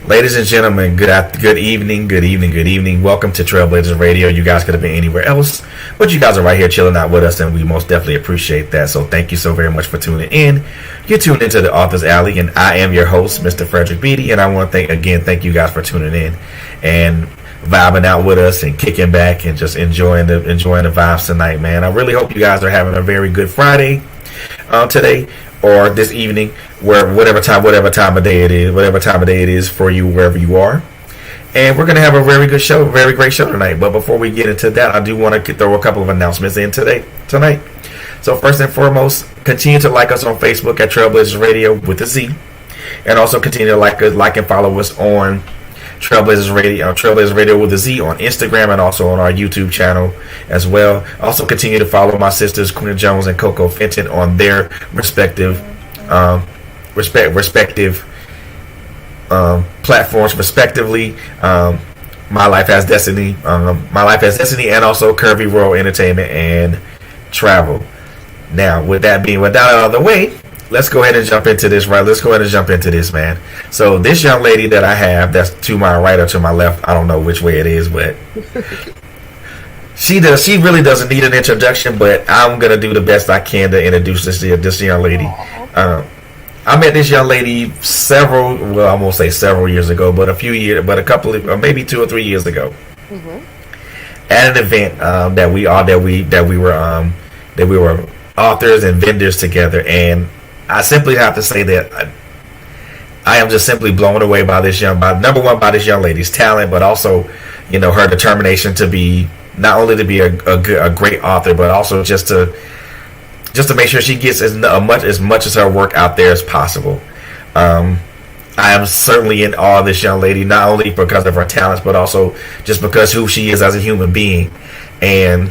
Ladies and gentlemen, good evening, good evening, good evening. Welcome to Trailblazers Radio. You guys could have been anywhere else, but you guys are right here chilling out with us, and we most definitely appreciate that. So thank you so very much for tuning in. You're tuned into the Author's Alley, and I am your host, Mr. Frederick Beatty, and I want to thank you guys for tuning in and vibing out with us and kicking back and just enjoying the vibes tonight, man. I really hope you guys are having a very good Friday today or this evening, where whatever time of day it is for you, wherever you are. And we're gonna have a very good show, very great show tonight. But before we get into that, I do want to throw a couple of announcements in tonight. So first and foremost, continue to like us on Facebook at Trailblazers Radio with a Z, and also continue to like and follow us on Trailblazers Radio with a Z on Instagram and also on our YouTube channel as well. Also continue to follow my sisters Quinn Jones and Coco Fenton on their respective platforms respectively. My Life Has Destiny, and also Curvy World Entertainment and Travel. Now, with that out of the way, let's go ahead and jump into this, right? Let's go ahead and jump into this, man. So this young lady that I have, that's to my right or to my left, I don't know which way it is, but she really doesn't need an introduction, but I'm gonna do the best I can to introduce this young lady. I met this young lady I won't say several years ago, but a couple of, maybe 2 or 3 years ago, at an event that we were authors and vendors together, and I simply have to say that I am just simply blown away by this young lady's talent, but also, her determination to be not only to be a great author, but also just to make sure she gets as much as her work out there as possible. I am certainly in awe of this young lady, not only because of her talents, but also just because who she is as a human being, and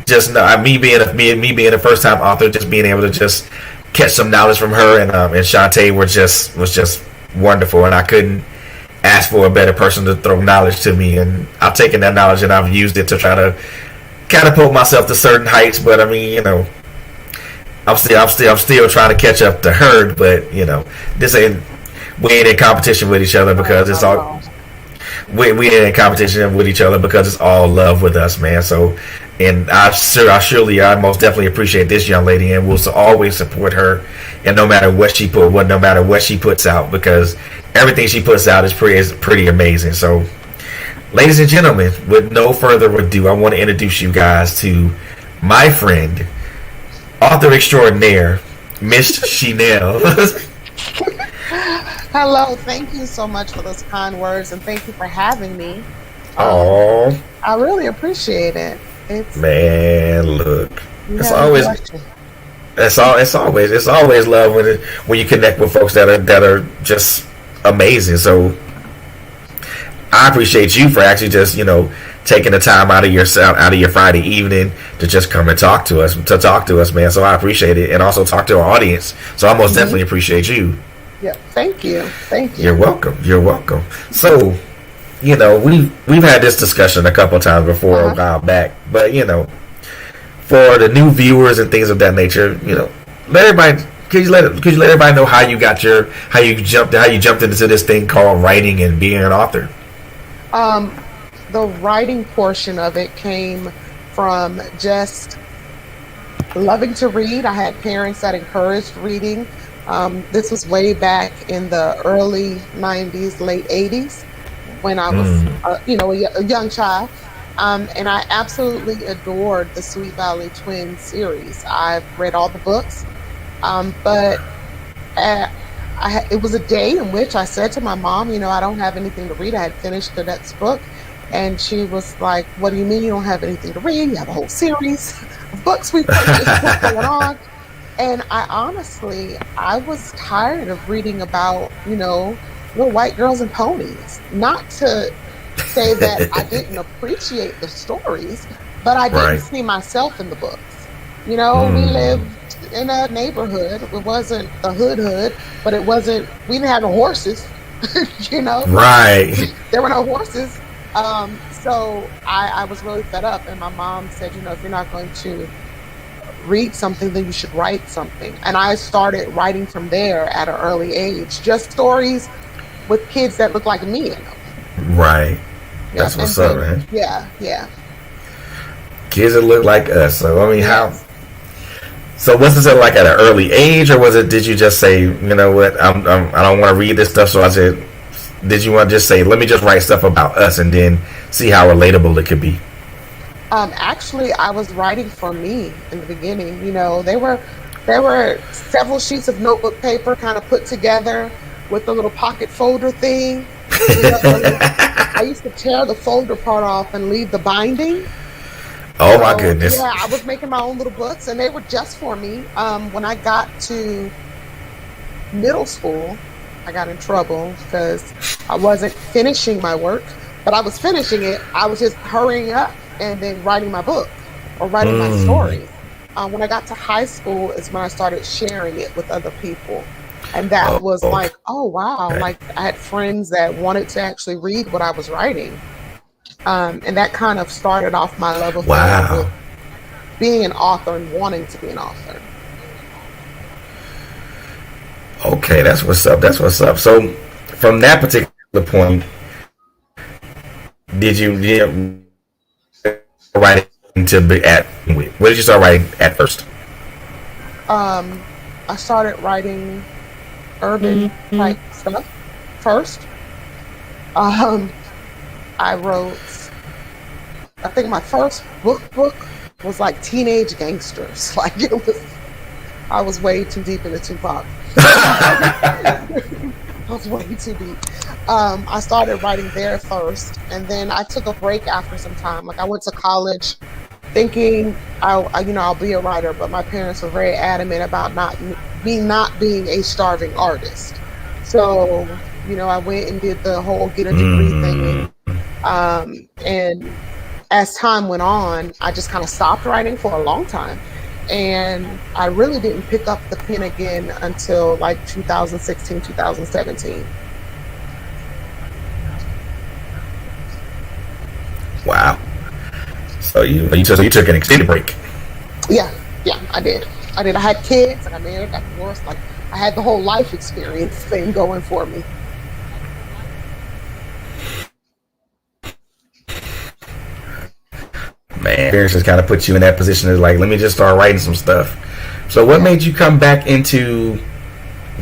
just me being a first time author, just being able to just catch some knowledge from her and Shantae was just wonderful, and I couldn't ask for a better person to throw knowledge to me, and I've taken that knowledge and I've used it to try to catapult myself to certain heights. But I mean, I'm still trying to catch up to her, but we ain't in competition with each other because it's all we ain't in competition with each other because it's all love with us, man. So, and I most definitely appreciate this young lady, and will always support her, and no matter what she puts out, because everything she puts out is pretty amazing. So, ladies and gentlemen, with no further ado, I want to introduce you guys to my friend, author extraordinaire, Miss She Nell. Hello, thank you so much for those kind words, and thank you for having me. Oh, I really appreciate it. Man, look, it's always love when you connect with folks that are just amazing. So I appreciate you for actually just taking the time out of your Friday evening to just come and talk to us, man. So I appreciate it, and also talk to our audience. So I most definitely appreciate you. Yeah, thank you. You're welcome. So, we've had this discussion a couple times before a while back, but for the new viewers and things of that nature, let everybody. Could you let everybody know how you jumped into this thing called writing and being an author? The writing portion of it came from just loving to read. I had parents that encouraged reading. This was way back in the early 90s, late 80s, when I was, a young child. And I absolutely adored the Sweet Valley Twins series. I've read all the books, but it was a day in which I said to my mom, I don't have anything to read. I had finished the next book, and she was like, "What do you mean you don't have anything to read? You have a whole series of books we've purchased. What's going on?" And I was tired of reading about, little white girls and ponies. Not to say that I didn't appreciate the stories, but I didn't see myself in the books. We lived in a neighborhood. It wasn't a hood, but we didn't have no horses, Right. There were no horses. So I was really fed up, and my mom said, if you're not going to read something, then you should write something. And I started writing from there at an early age, just stories with kids that look like me in them. Right. Yep. That's And what's up, then, man. yeah, yeah, Kids that look like us. So I mean, how? yes. So was this at like at an early age, or was it? Did you just say, you know what, I don't want to read this stuff, so I said, did you want to just say, let me just write stuff about us and then see how relatable it could be? Actually, I was writing for me in the beginning. There were several sheets of notebook paper kind of put together with a little pocket folder thing. I used to tear the folder part off and leave the binding. Oh my So goodness. yeah, I was making my own little books, and they were just for me. When I got to middle school, I got in trouble because I wasn't finishing my work, but I was finishing it. I was just hurrying up and then writing my book or writing my Mm. stories. When I got to high school is when I started sharing it with other people. And that Oh, was okay. like, oh wow, like I had friends that wanted to actually read what I was writing. And that kind of started off my love affair with Wow. being an author and wanting to be an author. Okay, that's what's up. That's what's up. So, from that particular point, did you write into be at? What did you start writing at first? Um, I started writing urban type stuff first. Um, I wrote, I think my first book was like teenage gangsters. Like I was way too deep into Tupac. I was way too deep. I started writing there first, and then I took a break after some time. Like I went to college thinking I'll be a writer, but my parents were very adamant about not being a starving artist. So I went and did the whole get a degree thing, Mm, and as time went on, I just kind of stopped writing for a long time. And I really didn't pick up the pen again until like 2016, 2017. wow. So you took an extended break. Yeah, yeah, I did. I did. I had kids, I got married, got divorced. Like I had the whole life experience thing going for me. Man, experiences kind of put you in that position of like, let me just start writing some stuff. So, what Yeah. made you come back into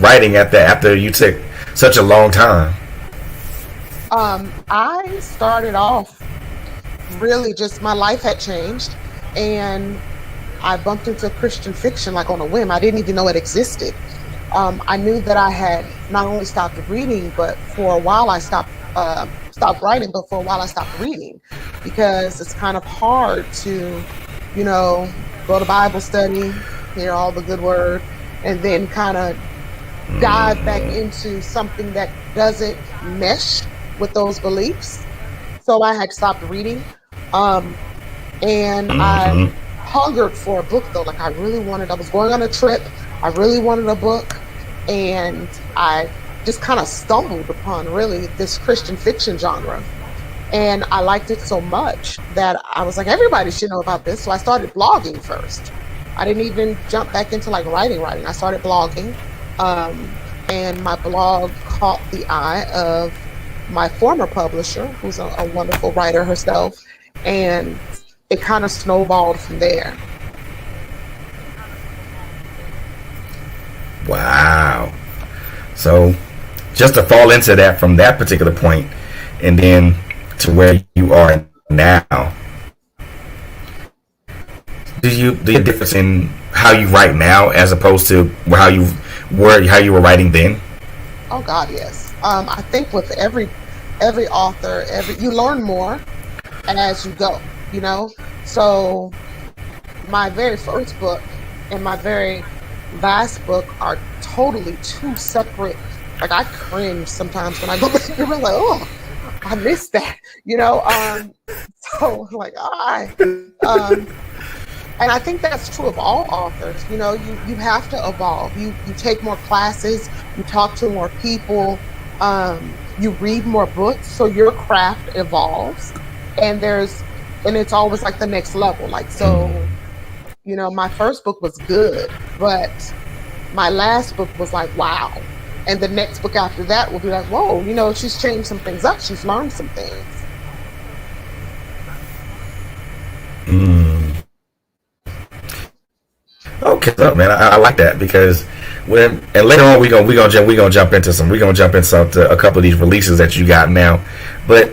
writing after you took such a long time? I started off really just my life had changed, and I bumped into Christian fiction like on a whim. I didn't even know it existed. I knew that I had not only stopped reading, but for a while I stopped writing, but for a while I stopped reading because it's kind of hard to, you know, go to Bible study, hear all the good word, and then kind of dive back into something that doesn't mesh with those beliefs. So I had stopped reading. Um, and I Hmm. hungered for a book though. Like I was going on a trip. I really wanted a book. And I just kind of stumbled upon really this Christian fiction genre. And I liked it so much that I was like, everybody should know about this. So I started blogging first. I didn't even jump back into like writing. I started blogging. Um, and my blog caught the eye of my former publisher, who's a wonderful writer herself. And it kind of snowballed from there. Wow. So, just to fall into that from that particular point, and then to where you are now, do you difference in how you write now as opposed to how you were writing then? Oh God, yes. I think with every author, every you learn more as you go, you know? So my very first book and my very last book are totally two separate. Like I cringe sometimes when I go back and I'm like, oh, I missed that, you know? So like I um and I think that's true of all authors. You have to evolve. You take more classes, you talk to more people, you read more books, so your craft evolves. And it's always like the next level. Like so, my first book was good, but my last book was like, wow. And the next book after that will be like, whoa, she's changed some things up. She's learned some things. Okay, so man, I like that because and later on we gonna jump into a couple of these releases that you got now, but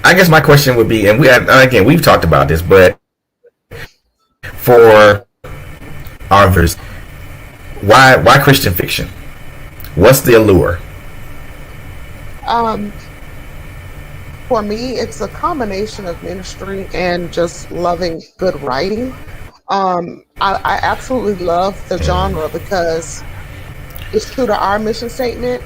I guess my question would be, and again we've talked about this, but for our viewers, why Christian fiction? What's the allure? Um, for me, it's a combination of ministry and just loving good writing. I absolutely love the genre because it's true to our mission statement.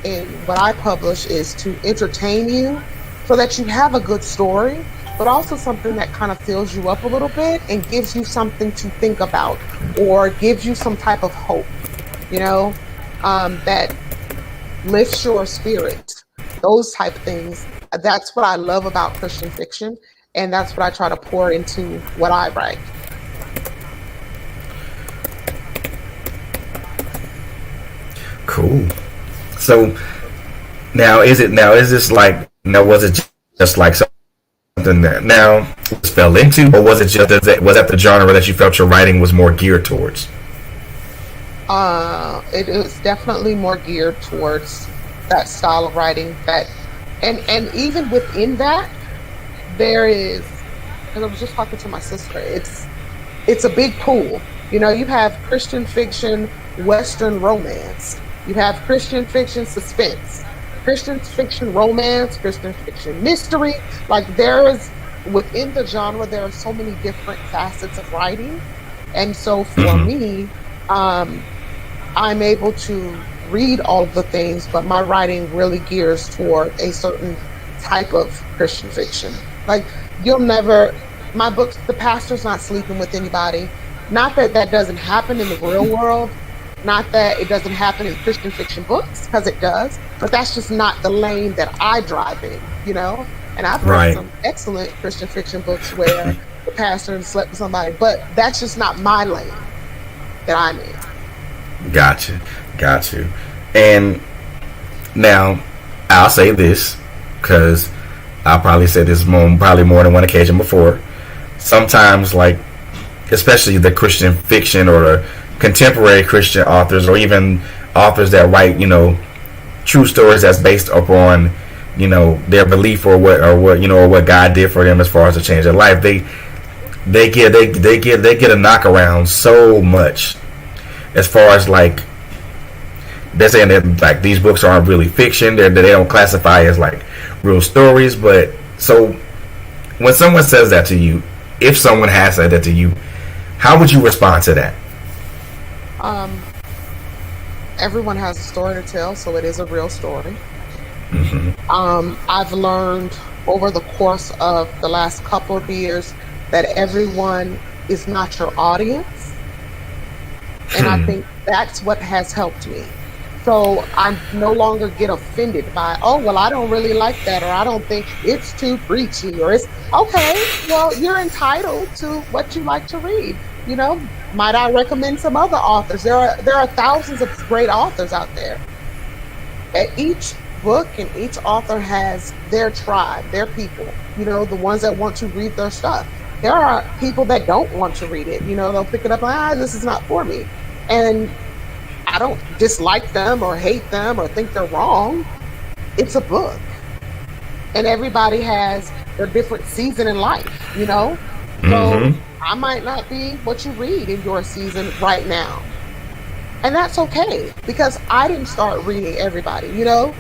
And what I publish is to entertain you so that you have a good story, but also something that kind of fills you up a little bit and gives you something to think about or gives you some type of hope, that lifts your spirit, those type of things. That's what I love about Christian fiction, and that's what I try to pour into what I write. Cool. So is this like, now was it just like something that now fell into, or was it just was that the genre that you felt your writing was more geared towards? It is definitely more geared towards that style of writing. And even within that, there is, because I was just talking to my sister, it's a big pool. You have Christian fiction, Western romance. You have Christian fiction suspense, Christian fiction romance, Christian fiction mystery. Like within the genre, there are so many different facets of writing. And so for me, I'm able to read all of the things, but my writing really gears toward a certain type of Christian fiction. Like my books, the pastor's not sleeping with anybody. Not that that doesn't happen in the real world. Not that it doesn't happen in Christian fiction books, because it does, but that's just not the lane that I drive in, And I've read some excellent Christian fiction books where the pastor slept with somebody, but that's just not my lane that I'm in. Got you. And now I'll say this, because I probably said this probably more than one occasion before. Sometimes, like, especially the Christian fiction or the contemporary Christian authors, or even authors that write, true stories that's based upon, their belief or what God did for them as far as to change their life. They get a knockaround so much, as far as like they're saying that like these books aren't really fiction. They don't classify as like real stories. But so when someone says that to you, if someone has said that to you, how would you respond to that? Everyone has a story to tell, so it is a real story. I've learned over the course of the last couple of years that everyone is not your audience. And I think that's what has helped me. So I no longer get offended by, oh, well, I don't really like that, or I don't think it's too preachy, or it's okay. Well, you're entitled to what you like to read. Might I recommend some other authors? There are thousands of great authors out there. At each book and each author has their tribe, their people, the ones that want to read their stuff. There are people that don't want to read it. They'll pick it up and, this is not for me. And I don't dislike them or hate them or think they're wrong. It's a book. And everybody has their different season in life, So I might not be what you read in your season right now. And that's okay, because I didn't start reading everybody, your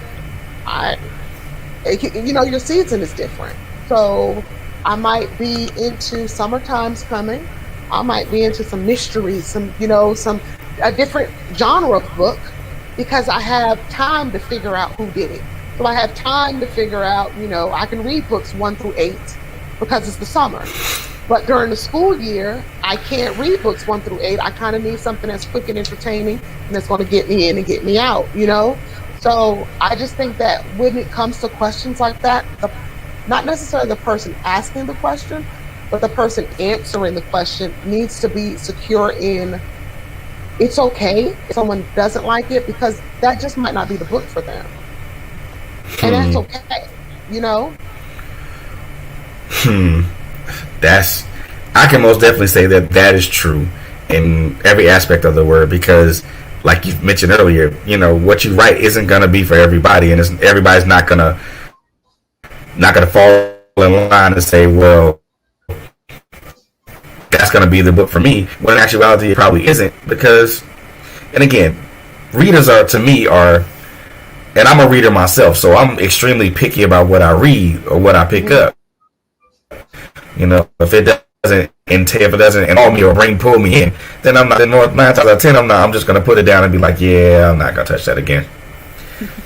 season is different. So I might be into Summertime's Coming. I might be into some mysteries, a different genre of book, because I have time to figure out who did it. So I have time to figure out, I can read books 1 through 8 because it's the summer. But during the school year, I can't read books 1 through 8. I kind of need something that's quick and entertaining and that's going to get me in and get me out, So I just think that when it comes to questions like that, not necessarily the person asking the question, but the person answering the question needs to be secure in it's okay if someone doesn't like it, because that just might not be the book for them. And that's Hmm. okay, you know? Hmm. That's, I can most definitely say that that is true in every aspect of the word, because like you mentioned earlier, what you write isn't gonna be for everybody, and everybody's not gonna fall in line and say, well, that's gonna be the book for me. When in actuality, it probably isn't, because, and again, readers are, to me, are, and I'm a reader myself, so I'm extremely picky about what I read or what I pick Mhm. up. If it doesn't involve me or bring pull me in, then I'm not. Then 9 times out of 10, I'm not. I'm just gonna put it down and be like, yeah, I'm not gonna touch that again.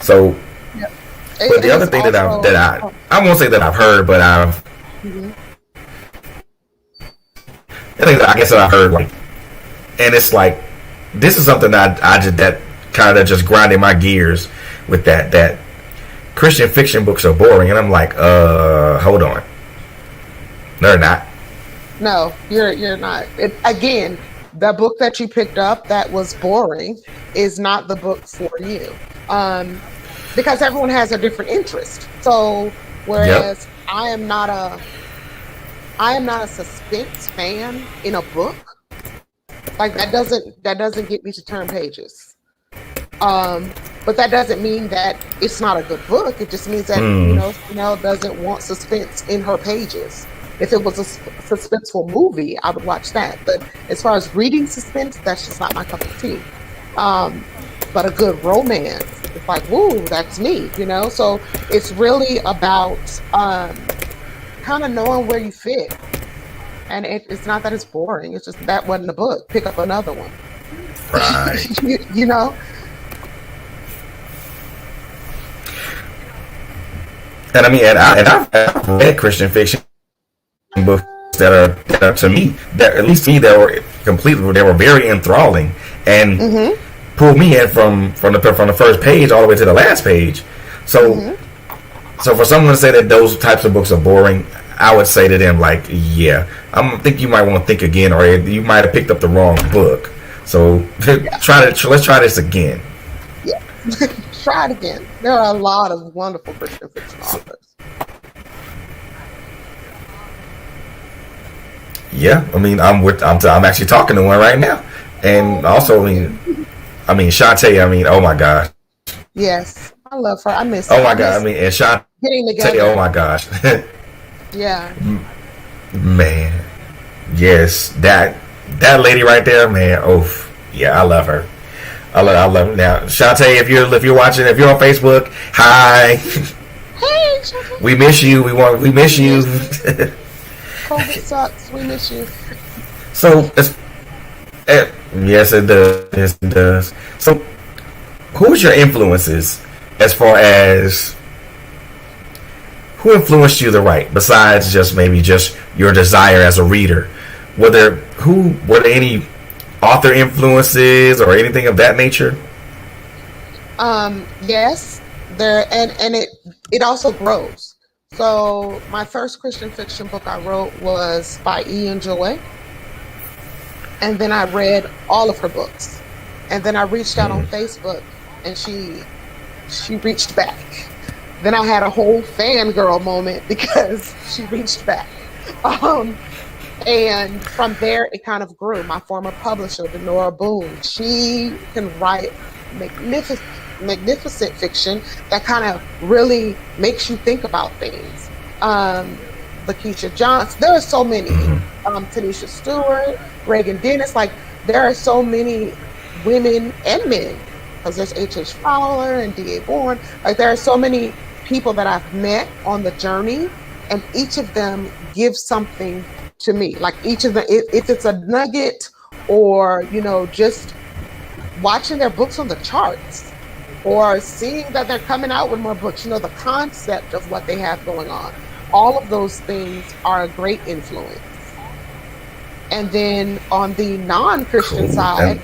So, Yeah. but the And other it's thing that also, I won't say that I've heard, but mhm. I think that I guess that I've heard, like, and it's like, this is something that I just, that kind of just grinded my gears with that Christian fiction books are boring, and I'm like, hold on, they're not. No, you're not. Again, the book that you picked up that was boring is not the book for you. Um, because everyone has a different interest. So Yep. whereas I am not a suspense fan in a book. Like that doesn't get me to turn pages. But that doesn't mean that it's not a good book. It just means that, Hmm. Chanel doesn't want suspense in her pages. If it was a suspenseful movie, I would watch that. But as far as reading suspense, that's just not my cup of tea. Um, but a good romance, it's like, woo, that's me. So it's really about kind of knowing where you fit. And it's not that it's boring. It's just that wasn't a book. Pick up another one. Right. you know? And I mean, I've read Christian fiction books that are to me, that at least to me, they were very enthralling and Mm-hmm. pulled me in from the first page all the way to the last page. So Mm-hmm. so for someone to say that those types of books are boring, I would say to them, like, yeah, I think you might want to think again, or you might have picked up the wrong book. So Yeah. let's try this again. Yeah. Try it again. There are a lot of wonderful Christian fiction So, authors. yeah, I mean, I'm actually talking to one right now, and Oh, also, yay. I mean, Shantae. I mean, oh my gosh, Yes. I love her. I miss oh her. I my god. I miss mean, and Shantae. getting Oh together. my gosh, Yeah. man. Yes, that lady right there, man. Oh, yeah, I love her. I love her. Now, Shantae, if you're watching, if you're on Facebook, hi. Hey, Shaka. We miss you. We We miss you. miss you. COVID sucks. We miss you. So, yes, it does. Yes, it does. So, who's your influences as far as who influenced you to write besides just maybe just your desire as a reader? Were there any author influences or anything of that nature? Yes, there and it also grows. So my first Christian fiction book I wrote was by Ian Joy, and then I read all of her books, and then I reached out on Facebook, and she reached back. Then I had a whole fangirl moment because she reached back. Um, and from there, it kind of grew. My former publisher, Denora Boone, she can write magnificent fiction that kind of really makes you think about things. Um, Lakeisha Johnson, there are so many. Mm-hmm. Tanisha Stewart, Reagan Dennis, like there are so many women and men, because there's H.H. Fowler and D.A. Bourne. Like there are so many people that I've met on the journey, and each of them gives something to me. Like each of them, if it's a nugget or just watching their books on the charts or seeing that they're coming out with more books, the concept of what they have going on. All of those things are a great influence. And then on the non-Christian Cool. And side,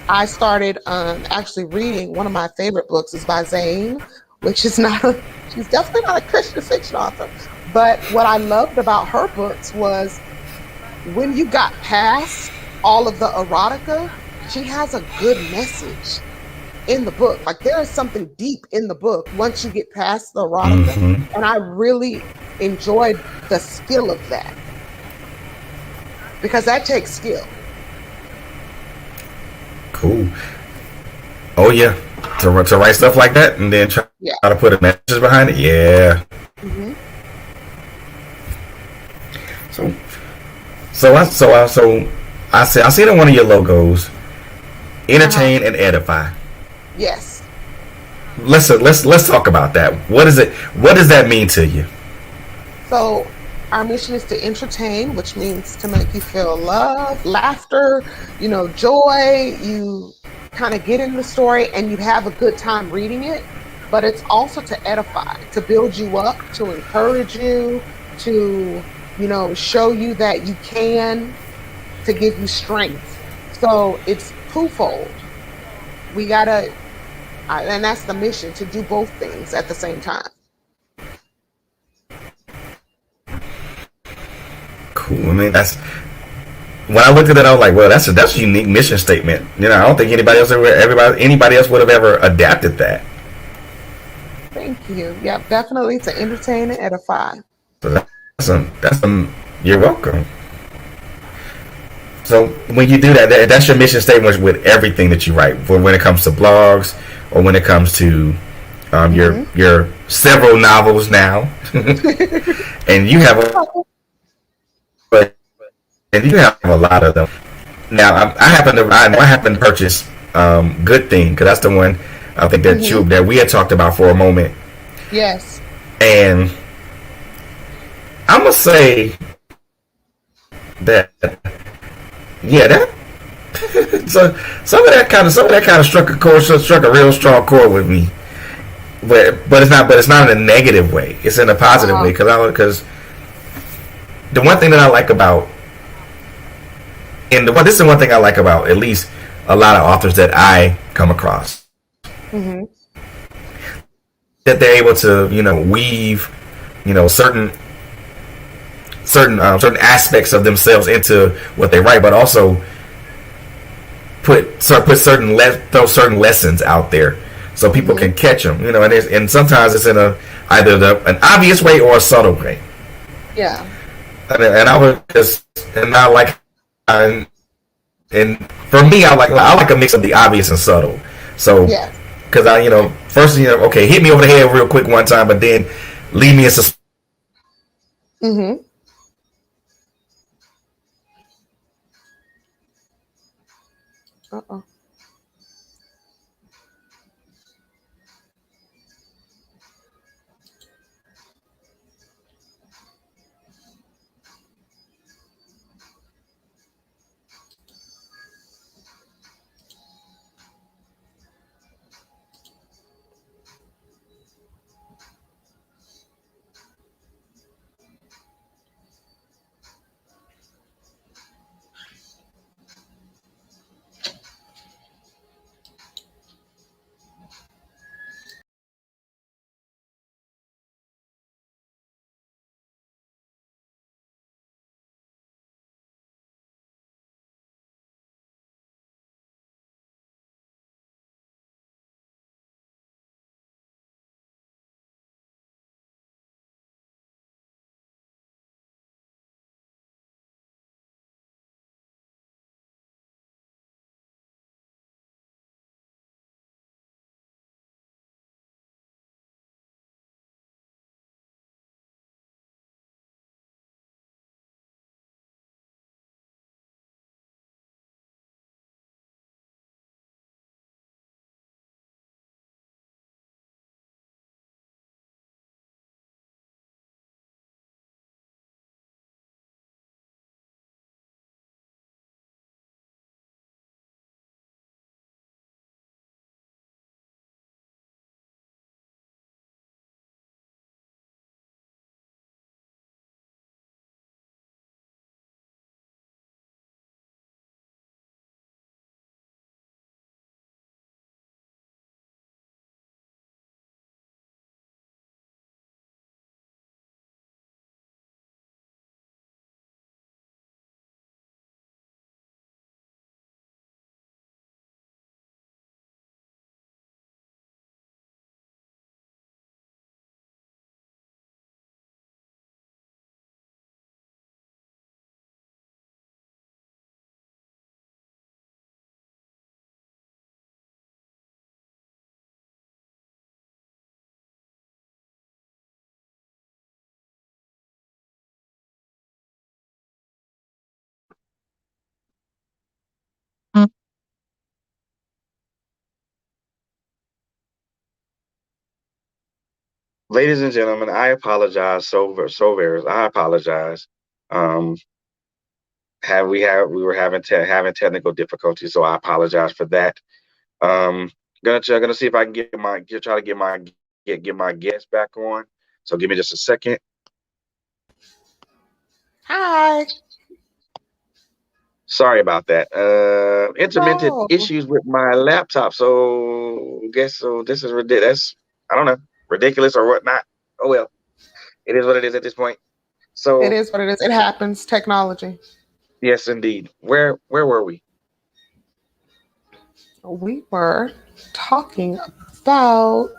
I started actually reading one of my favorite books is by Zane, which is not she's definitely not a Christian fiction author. But what I loved about her books was when you got past all of the erotica, she has a good message in the book. Like there is something deep in the book once you get past the erotica. Mm-hmm. And I really enjoyed the skill of that because that takes skill. Cool. Oh yeah, to write stuff like that and then try Yeah. to put a message behind it. Yeah. Hmm. So I see it in one of your logos. Uh-huh. Entertain and edify. Yes. Let's talk about that. What is it? What does that mean to you? So our mission is to entertain, which means to make you feel love, laughter, joy. You kind of get in the story and you have a good time reading it. But it's also to edify, to build you up, to encourage you, to, show you that you can, to give you strength. So it's twofold. We gotta, and that's the mission, to do both things at the same time. Cool. I mean, that's when I looked at it. I was like, well, that's a unique mission statement. I don't think anybody else would have ever adapted that. Thank you. Yep, definitely to entertain and edify. So you're welcome. So when you do that's your mission statement with everything that you write. When it comes to blogs, or when it comes to Hmm. your several novels now, and you have a lot of them. Now I happen to purchase Good Thing, because that's the one I think Hmm. that we had talked about for a moment, Yes. and I'm gonna say that yeah, that so some of that kind of struck a real strong chord with me. But it's not in a negative way. It's in a positive way, Uh-huh. because the one thing that I like about this is the one thing I like about at least a lot of authors that I come across, Hmm. that they're able to weave certain certain aspects of themselves into what they write, but also throw certain lessons out there so people Hmm. can catch them. And sometimes it's in either an obvious way or a subtle way. Yeah. And I was just and I like and, and for me I like a mix of the obvious and subtle. So Yes. because I first okay, hit me over the head real quick one time, but then leave me in suspense. Hmm. Uh-oh. ladies and gentlemen, I apologize so very. I apologize. Um, we were having technical difficulties, so I apologize for that. Gonna see if I can try to get my guest back on. So give me just a second. Hi. Sorry about that. Intermittent No, issues with my laptop. So this is ridiculous. I don't know, ridiculous or whatnot. Oh well, it is what it is at this point. it So is what it is. It happens. Technology. yes, indeed. Where were we? We were talking about.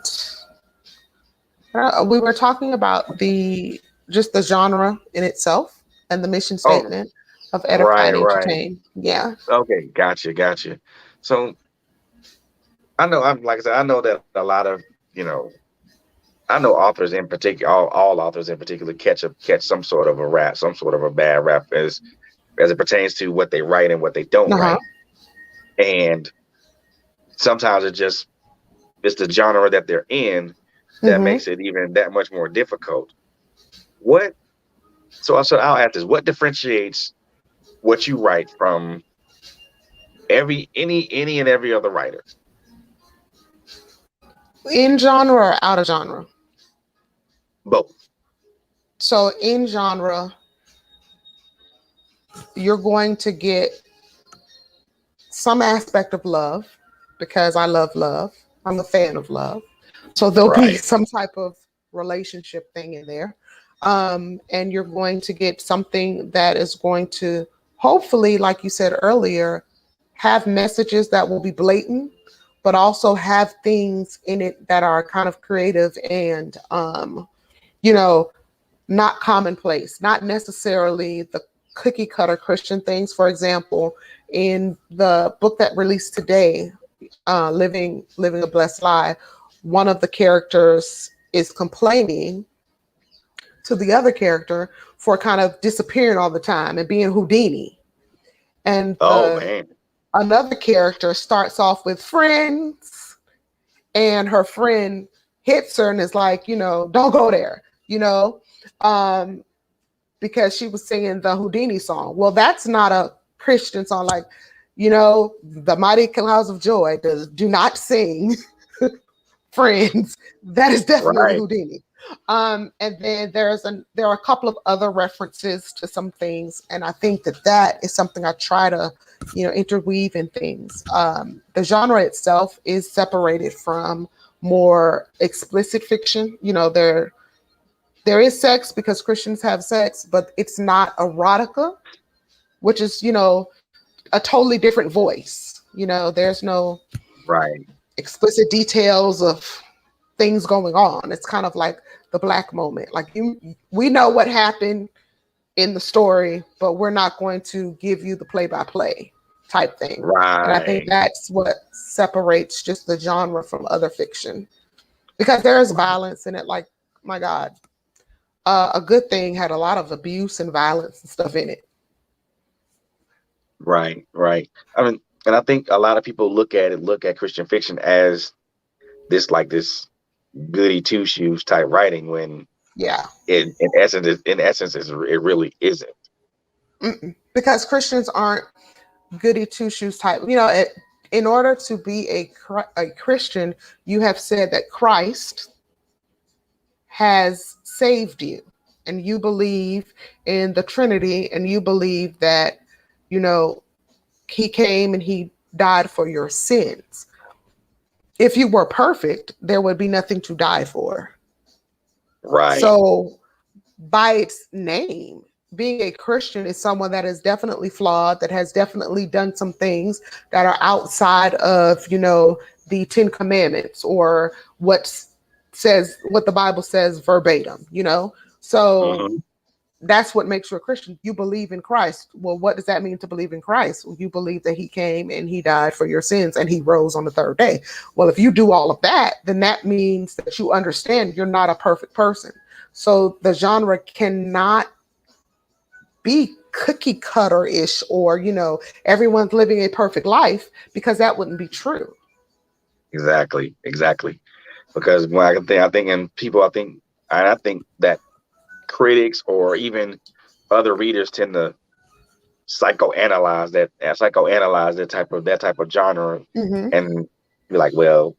We were talking about the just the genre in itself and the mission Oh, statement of edify right, and right. entertain. Yeah. Okay, gotcha. So I know I'm like I said, I know that a lot of you know I know authors in particular, all authors in particular catch some sort of a rap, some sort of a bad rap as it pertains to what they write and what they don't Uh huh. write. And sometimes it's the genre that they're in that Mm-hmm. makes it even that much more difficult. What so I'll ask this: what differentiates what you write from any and every other writer? In genre or out of genre? Both. So in genre, you're going to get some aspect of love because I love love. I'm a fan of love. So there'll be Right. some type of relationship thing in there. And you're going to get something that is going to hopefully, like you said earlier, have messages that will be blatant, but also have things in it that are kind of creative and, you know, not commonplace, not necessarily the cookie cutter Christian things. For example, in the book that released today, Living a Blessed Lie, one of the characters is complaining to the other character for kind of disappearing all the time and being Houdini. And Oh the man. another character starts off with friends, and her friend hits her and is like, don't go there, um, because she was singing the Houdini song. Well, that's not a Christian song. Like, the mighty clouds of joy does do not sing friends. That is definitely Right. Houdini. And then there are a couple of other references to some things, and I think that is something I try to, interweave in things. The genre itself is separated from more explicit fiction. There is sex because Christians have sex, but it's not erotica, which is, a totally different voice. There's no Right. explicit details of things going on. It's kind of like the black moment. Like we know what happened in the story, but we're not going to give you the play by play type thing. And I think Right. that's what separates just the genre from other fiction because there is violence in it. Like, my God, a good thing had a lot of abuse and violence and stuff in it. Right. I mean, and I think a lot of people look at Christian fiction as this goody two shoes type writing when Yeah. in essence it really isn't. Mm-mm. Because Christians aren't goody two shoes type. In order to be a Christian, you have said that Christ has saved you, and you believe in the Trinity, and you believe that you know He came and He died for your sins. If you were perfect, there would be nothing to die for. Right. So, by its name, being a Christian is someone that is definitely flawed, that has definitely done some things that are outside of, the Ten Commandments or what the Bible says verbatim. So Hmm. that's what makes you a Christian. You believe in Christ. Well, what does that mean to believe in Christ? Well, you believe that He came and He died for your sins and He rose on the third day. Well, if you do all of that, then that means that you understand you're not a perfect person. So the genre cannot be cookie cutter ish or, everyone's living a perfect life because that wouldn't be true. Exactly. because when I think that critics or even other readers tend to psychoanalyze that type of genre, Hmm. and be like, well,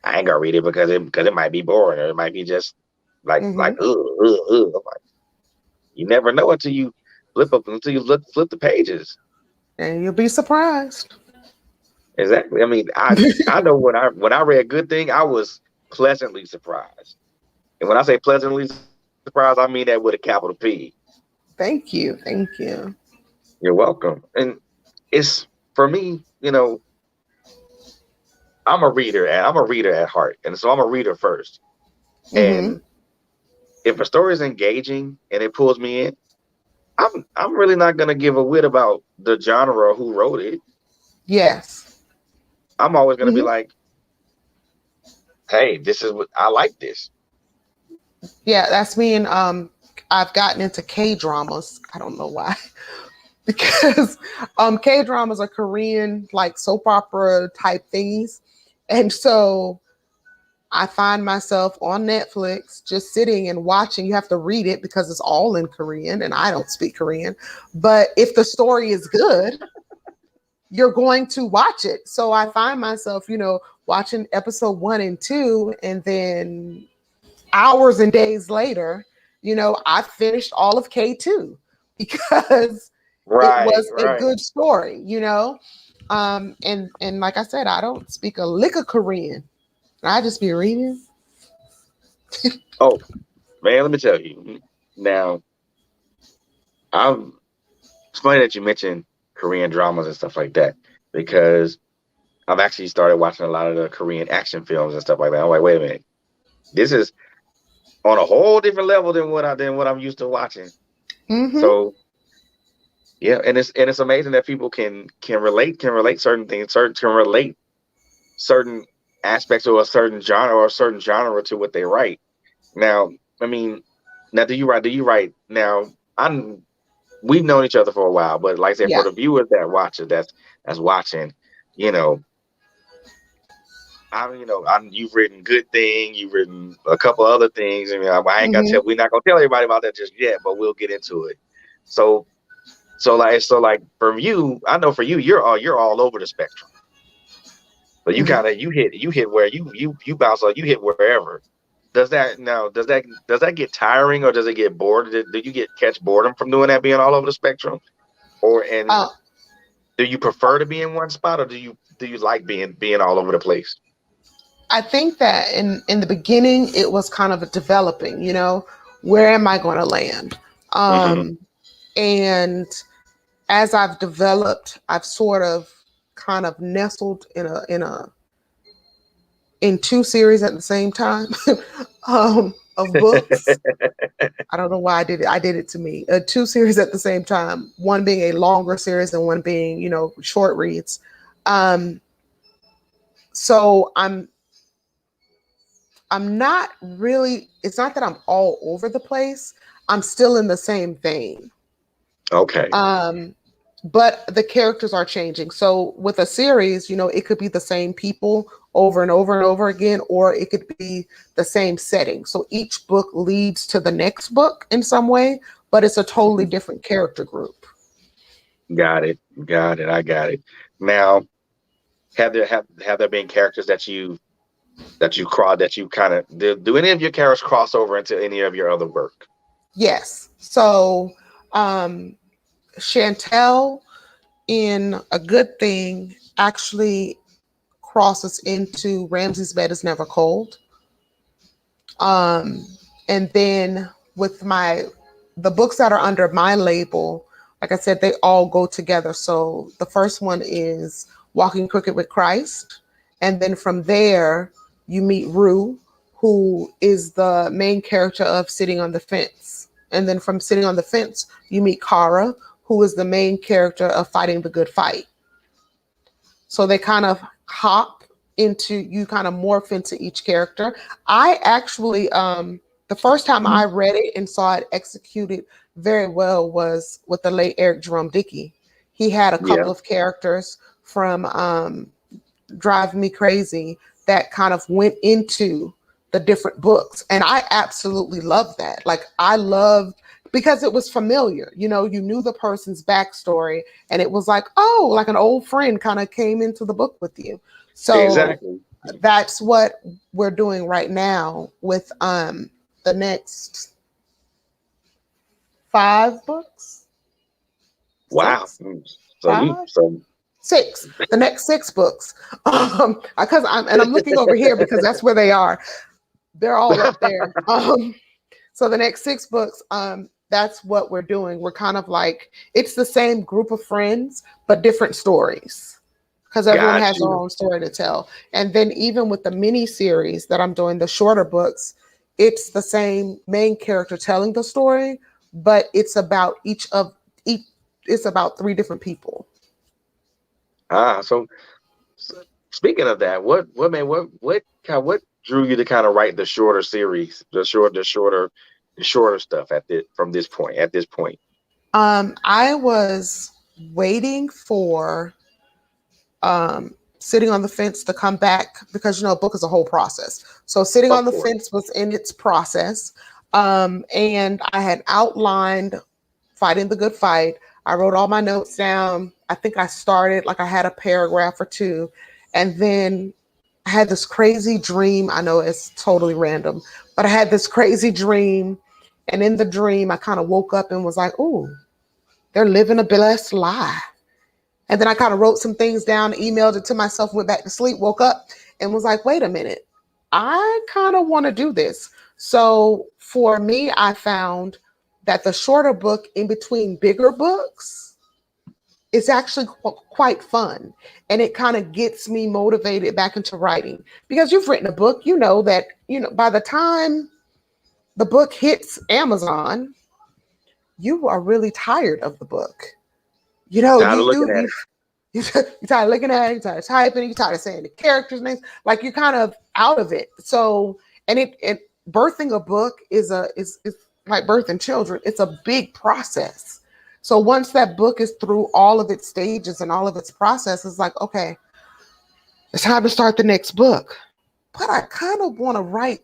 I ain't gonna read it because it might be boring, or it might be just like Hmm. ugh. I'm like, you never know until you flip the pages. And you'll be surprised. Exactly. I mean, I know when I read Good Thing, I was pleasantly surprised. And when I say pleasantly surprised, I mean that with a capital P. Thank you. Thank you. You're welcome. And it's for me, I'm a reader at heart. And so I'm a reader first. Hmm. And if a story is engaging and it pulls me in, I'm really not gonna give a whit about the genre or who wrote it. Yes. I'm always gonna be Hmm. like, hey, this is what I like this. Yeah, that's me. And I've gotten into K dramas. I don't know why, because K dramas are Korean like soap opera type thingies, and so I find myself on Netflix just sitting and watching. You have to read it because it's all in Korean, and I don't speak Korean. But if the story is good, you're going to watch it. So I find myself, watching episode 1 and 2, and then hours and days later, I finished all of K2 because it Right, was a right. good story, and like I said, I don't speak a lick of Korean. I just be reading. Oh, man, let me tell you. Now, I'm it's funny that you mentioned Korean dramas and stuff like that, because I've actually started watching a lot of the Korean action films and stuff like that. I'm like, wait a minute, this is on a whole different level than what I'm used to watching. Mm-hmm. So yeah, and it's amazing that people can relate certain things, can relate certain aspects of a certain genre to what they write. Now, I mean, now do you write now? I'm We've known each other for a while, but like I said, for Yeah. the viewers that's watching, you know, you've written Good Thing, you've written a couple other things. I mean, Mm-hmm. we're not gonna tell everybody about that just yet, but we'll get into it. So, so like from you, I know for you, you're all over the spectrum. So you Mm-hmm. kind of you hit where you bounce, like you hit wherever. Does that get tiring, or does it get bored? Do you catch boredom from doing that, being all over the spectrum, or and Uh, do you prefer to be in one spot, or do you like being all over the place? I think that in the beginning it was kind of a developing, where am I going to land? Hmm. Um, and as I've developed, I've sort of kind of nestled in two series at the same time of books. I don't know why I did it. I did it to me. Two series at the same time, one being a longer series and one being, short reads. Um, so I'm not really, it's not that I'm all over the place. I'm still in the same vein. Okay. Um, but the characters are changing. So with a series, it could be the same people over and over and over again, or it could be the same setting. So each book leads to the next book in some way, but it's a totally Mhm. different character group. Got it. Got it. I got it. Now, have there been characters that you kind of do any of your characters cross over into any of your other work? Yes. So um Chantel in A Good Thing actually crosses into Ramsay's Bed is Never Cold. Um, and then with the books that are under my label, like I said, they all go together. So the first one is Walking Crooked with Christ. And then from there, you meet Rue, who is the main character of Sitting on the Fence. And then from Sitting on the Fence, you meet Kara, who is the main character of Fighting the Good Fight. So they kind of hop into, you kind of morph into each character. I actually the first time I Mhm. read it and saw it executed very well was with the late Eric Jerome Dickey. He had a Yeah. couple of characters from Drive Me Crazy that kind of went into the different books. And I absolutely love that. Like I loved because it was familiar. You know, you knew the person's backstory and it was like, oh, like an old friend kind of came into the book with you. So Exactly. that's what we're doing right now with the next 5 books. Wow. Six, So you five, so six. The next 6 books. Because I'm looking over here because that's where they are. They're all up there. So the next 6 books, that's what we're doing. We're kind of like it's the same group of friends, but different stories. Because everyone got has their you. own story to tell. And then even with the mini series that I'm doing, the shorter books, it's the same main character telling the story, but it's about each it's about 3 different people. So, so speaking of that, what drew you to kind of write the shorter series, the shorter stuff at this point? I was waiting for sitting on the fence to come back because a book is a whole process. So sitting Of on the course. fence was in its process, and I had outlined fighting the good fight. I wrote all my notes down. I think I started like I had a paragraph or two, and then I had this crazy dream. I know it's totally random, but I had this crazy dream, and in the dream, I kind of woke up and was like, "Ooh, they're living a blessed lie." And then I kind of wrote some things down, emailed it to myself, went back to sleep, woke up, and was like, wait a minute, I kind of want to do this. So for me, I found that the shorter book in between bigger books is actually quite fun. And it kind of gets me motivated back into writing. Because you've written a book, you know that, by the time the book hits Amazon, you are really tired of the book. You know, Tired you of looking you at you it. you're tired of looking at it, you're tired of typing, you're tired of saying the characters' names, like you're kind of out of it. So, and it birthing a book is like birthing children. It's a big process. So once that book is through all of its stages and all of its process, it's like, okay, it's time to start the next book. But I kind of want to write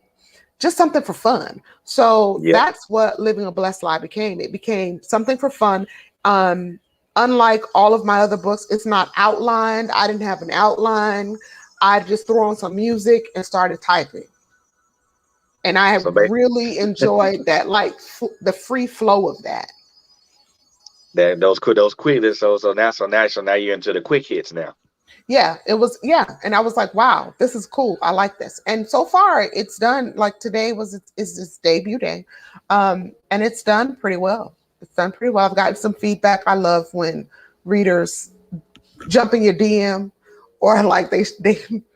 just something for fun. So Yep. that's what Living a Blessed Lie became. It became something for fun. Um, Unlike all of my other books, it's not outlined. I didn't have an outline. I just threw on some music and started typing. And I So basically, really enjoyed that, like the free flow of that. that those quick. So now you're into the quick hits now. Yeah, it was, yeah. And I was like, wow, this is cool. I like this. And so far it's done, like today is its debut day. And it's done pretty well. It's done pretty well. I've gotten some feedback. I love when readers jump in your DM or like they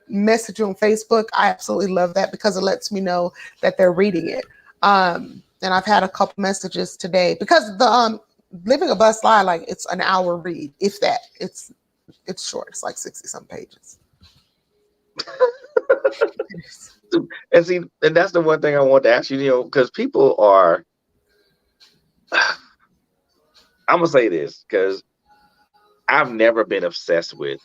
message you on Facebook. I absolutely love that because it lets me know that they're reading it. And I've had a couple messages today because the Living a Bust Lie, like it's an hour read, if that. It's short. It's like 60 some pages. And see, and that's the one thing I want to ask you, because people are. I'm gonna say this because I've never been obsessed with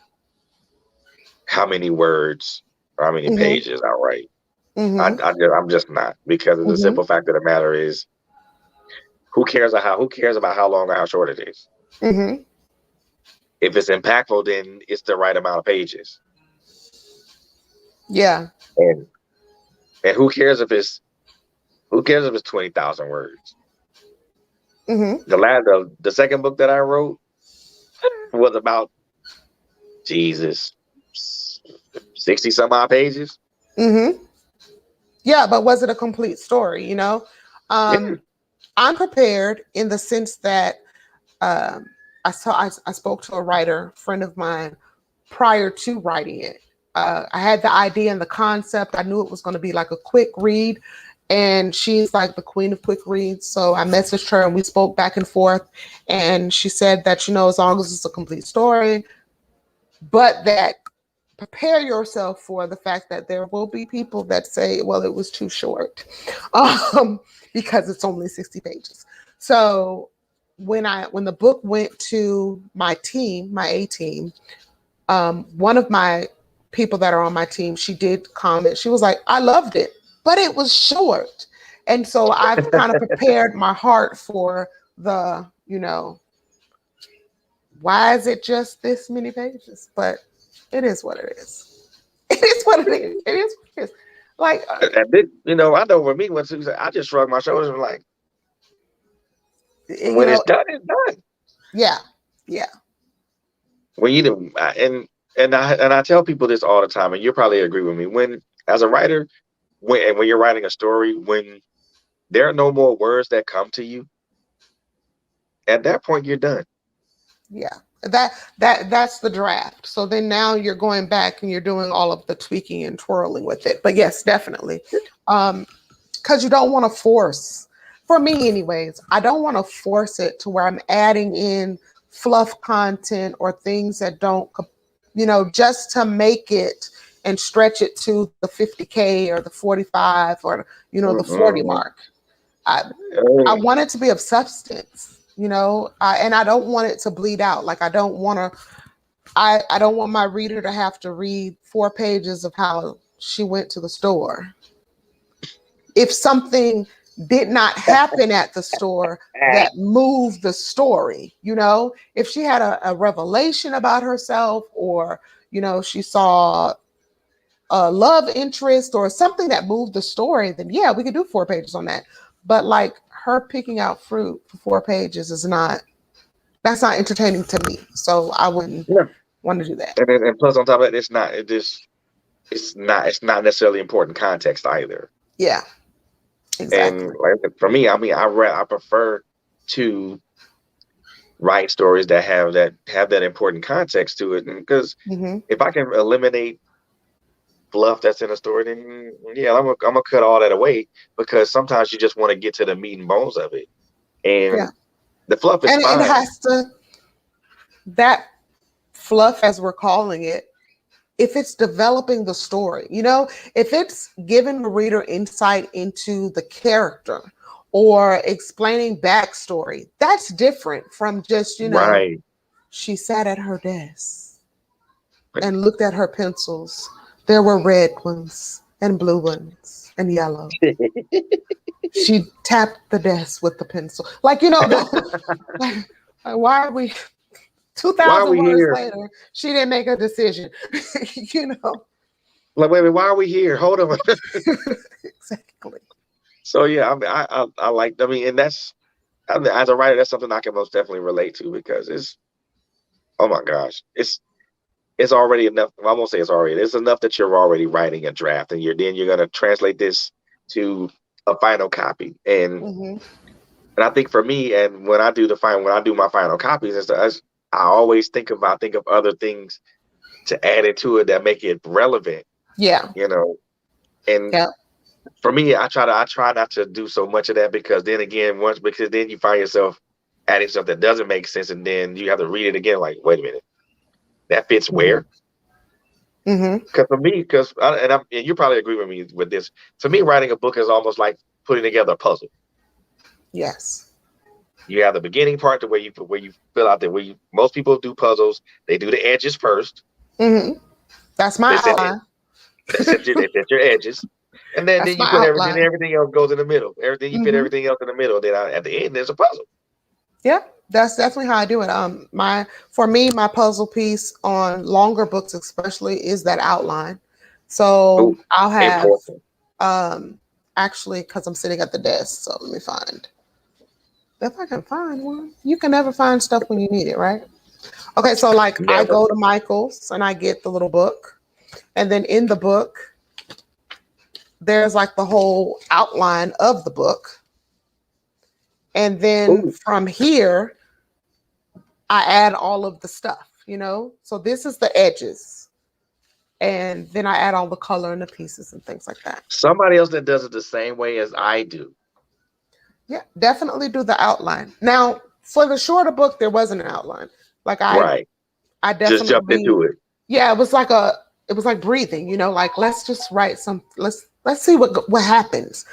how many words or how many Mm-hmm. pages I write. Mm-hmm. I'm just not, because the Mm-hmm. simple fact of the matter is, who cares about how long or how short it is? Mm-hmm. If it's impactful, then it's the right amount of pages. Yeah. And who cares if it's 20,000 words? Mm-hmm. The second book that I wrote was about Jesus 60 some odd pages. Mm-hmm. Yeah, but was it a complete story? Yeah. Um, I'm prepared in the sense that um, I spoke to a writer friend of mine prior to writing it. I had the idea and the concept. I knew it was going to be like a quick read, and she's like the queen of quick reads. So I messaged her and we spoke back and forth, and she said that as long as it's a complete story, but that prepare yourself for the fact that there will be people that say, well, it was too short, um, because it's only 60 pages. So when the book went to my team, my A team, one of my people that are on my team, she did comment. She was like, I loved it, but it was short. And so I've kind of prepared my heart for the, why is it just this many pages? But it is what it is. It is what it is. It is what it is. Like, And then, I know for me, when Susan, I just shrug my shoulders and like, when it's done, it's done. Yeah, yeah. When you do, and I tell people this all the time, and you probably agree with me. When as a writer, when you're writing a story, when there are no more words that come to you, at that point you're done. Yeah. That's the draft. So then now you're going back and you're doing all of the tweaking and twirling with it. But yes, definitely. Because you don't want to force, for me anyways, I don't want to force it to where I'm adding in fluff content or things that don't, just to make it and stretch it to the 50K or the 45 or, the 40 mark. I want it to be of substance. And I don't want it to bleed out. Like I don't want my reader to have to read 4 pages of how she went to the store. If something did not happen at the store that moved the story, if she had a revelation about herself or, she saw a love interest or something that moved the story, then yeah, we could do 4 pages on that. But like her picking out fruit for 4 pages that's not entertaining to me. So I wouldn't want to do that. And plus on top of that, it's not necessarily important context either. Yeah, exactly. And like for me, I prefer to write stories that have that important context to it. Because if I can eliminate fluff that's in a story, then yeah, I'm gonna cut all that away, because sometimes you just want to get to the meat and bones of it, and the fluff is fine. It has to, that fluff, as we're calling it, if it's developing the story, if it's giving the reader insight into the character or explaining backstory, that's different from just, right. She sat at her desk and looked at her pencils. There were red ones and blue ones and yellow. She tapped the desk with the pencil. Like, like, why are we 2,000 words here? Later? She didn't make a decision. Like, wait a minute, why are we here? Hold on. Exactly. So yeah, I like. And that's, as a writer, that's something I can most definitely relate to, because it's, oh my gosh, it's already enough. I won't say it's enough that you're already writing a draft, and you're going to translate this to a final copy. And I think for me, and when I do my final copies, I always think of other things to add into it that make it relevant. Yeah. And for me, I try not to do so much of that, because then you find yourself adding stuff that doesn't make sense, and then you have to read it again. Like, wait a minute, that fits where? Because for me, and you probably agree with me with this. To me, writing a book is almost like putting together a puzzle. Yes. You have the beginning part, where you fill out there. Most people do puzzles. They do the edges first. That's my outline. They set your edges, and then you put everything. Everything else goes in the middle. You fit everything else in the middle. Then at the end, there's a puzzle. Yeah, that's definitely how I do it. For me, my puzzle piece on longer books, especially, is that outline. So I'll have actually, because I'm sitting at the desk. So let me find. If I can find one. You can never find stuff when you need it, right? Okay, so like I go to Michael's and I get the little book. And then in the book, there's like the whole outline of the book. And then from here, I add all of the stuff, So this is the edges. And then I add all the color and the pieces and things like that. Somebody else that does it the same way as I do. Yeah, definitely do the outline. Now, for the shorter book, there wasn't an outline. Like I definitely just jumped into it. Yeah, it was like breathing, like let's just write let's see what happens.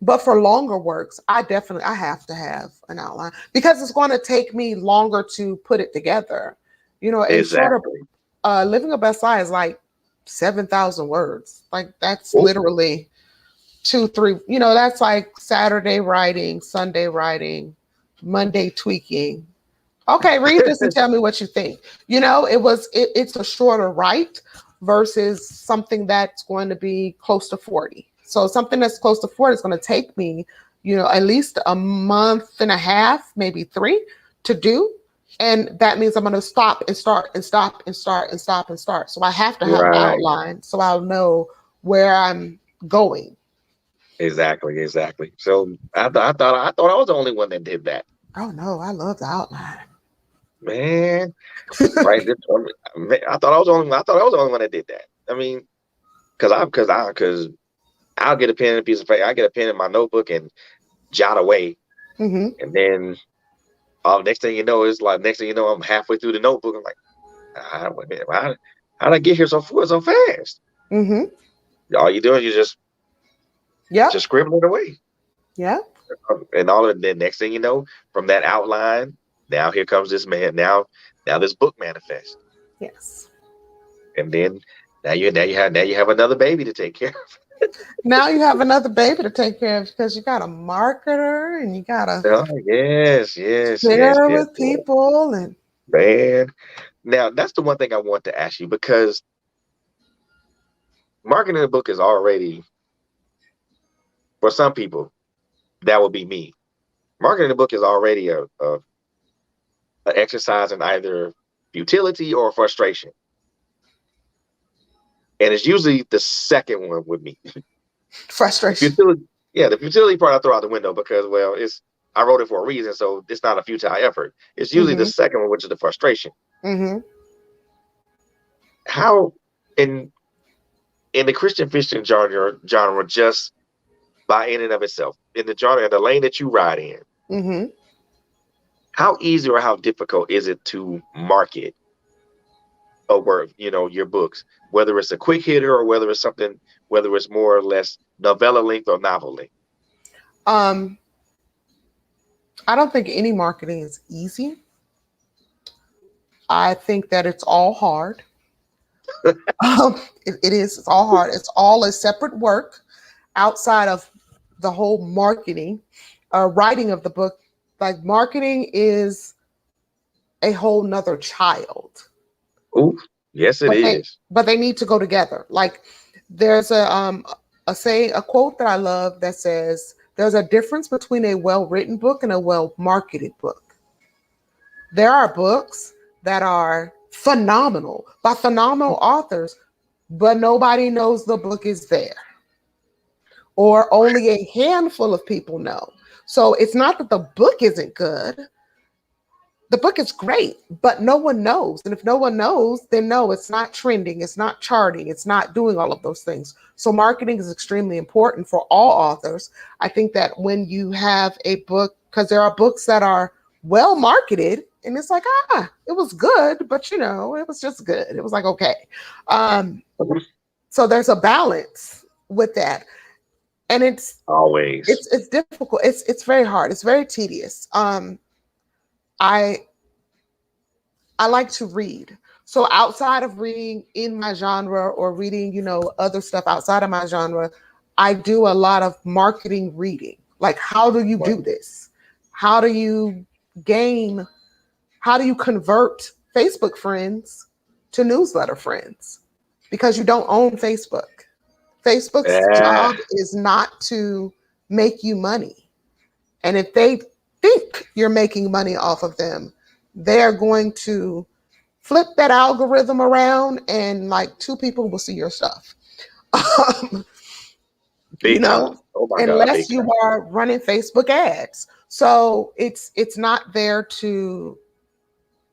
But for longer works, I have to have an outline, because it's going to take me longer to put it together. Exactly. Living a Best Life is like 7,000 words. Like that's Oh, literally 2, 3. That's like Saturday writing, Sunday writing, Monday tweaking. Okay, read this and tell me what you think. It's a shorter write versus something that's going to be close to 40. So something that's close to 40 is going to take me, at least a month and a half, maybe 3 to do. And that means I'm going to stop and start and stop and start and stop and start. So I have to have an right. outline so I'll know where I'm going. Exactly. So I thought I was the only one that did that. Oh no, I love the outline. Man, right. I thought I was the only. I thought I was the only one that did that. I mean, because I'll get a pen and a piece of paper. I get a pen in my notebook and jot away, Mm-hmm. and then next thing you know, I'm halfway through the notebook. I'm like, wait a minute, how did I get here so fast? Mm-hmm. All you do is you Yep. just scribble it away, Yep. and all of the next thing you know, from that outline, now here comes this man. Now this book manifests, Yes. and then now you have another baby to take care of. Now you have another baby to take care of because you got a marketer and you got to Oh, yes, share yes, with yes. people. And Man. Now that's the one thing I want to ask you, because marketing a book is already, for some people, that would be me. Marketing a book is already a exercise in either futility or frustration, and it's usually the second one with me. The frustration. futility, yeah, the futility part I throw out the window because, well, I wrote it for a reason, so it's not a futile effort. It's usually the Mm-hmm. second one, which is the frustration. Mm-hmm. How in the Christian fiction genre, just by in and of itself, in the genre, in the lane that you ride in, Mm-hmm. how easy or how difficult is it to market your books, whether it's a quick hitter or whether it's more or less novella length or novel length? Um, I don't think any marketing is easy. I think that it's all hard. It is. It's all hard. It's all a separate work outside of the whole marketing, writing of the book. Like marketing is a whole nother child. Ooh, yes, it but they is. but they need to go together. Like there's a quote that I love that says there's a difference between a well-written book and a well-marketed book. There are books that are phenomenal by phenomenal authors, but nobody knows the book is there, or only a handful of people know. So it's not that the book isn't good. The book is great, but no one knows. And if no one knows, then no, it's not trending, it's not charting, it's not doing all of those things. So marketing is extremely important for all authors. I think that when you have a book, because there are books that are well marketed, and it's like, it was good, but it was just good. It was like, okay. Um, so there's a balance with that. And Always. it's difficult. It's very hard. It's very tedious. I I like to read. So outside of reading in my genre or reading, other stuff outside of my genre, I do a lot of marketing reading. Like, how do you Right. do this? How do you gain, how do you convert Facebook friends to newsletter friends? Because you don't own Facebook. Facebook's Yeah. job is not to make you money. And if they think you're making money off of them, they're going to flip that algorithm around and like 2 people will see your stuff. Um, you Big time. know, Oh my God, big unless you time. are running Facebook ads. So it's not there to,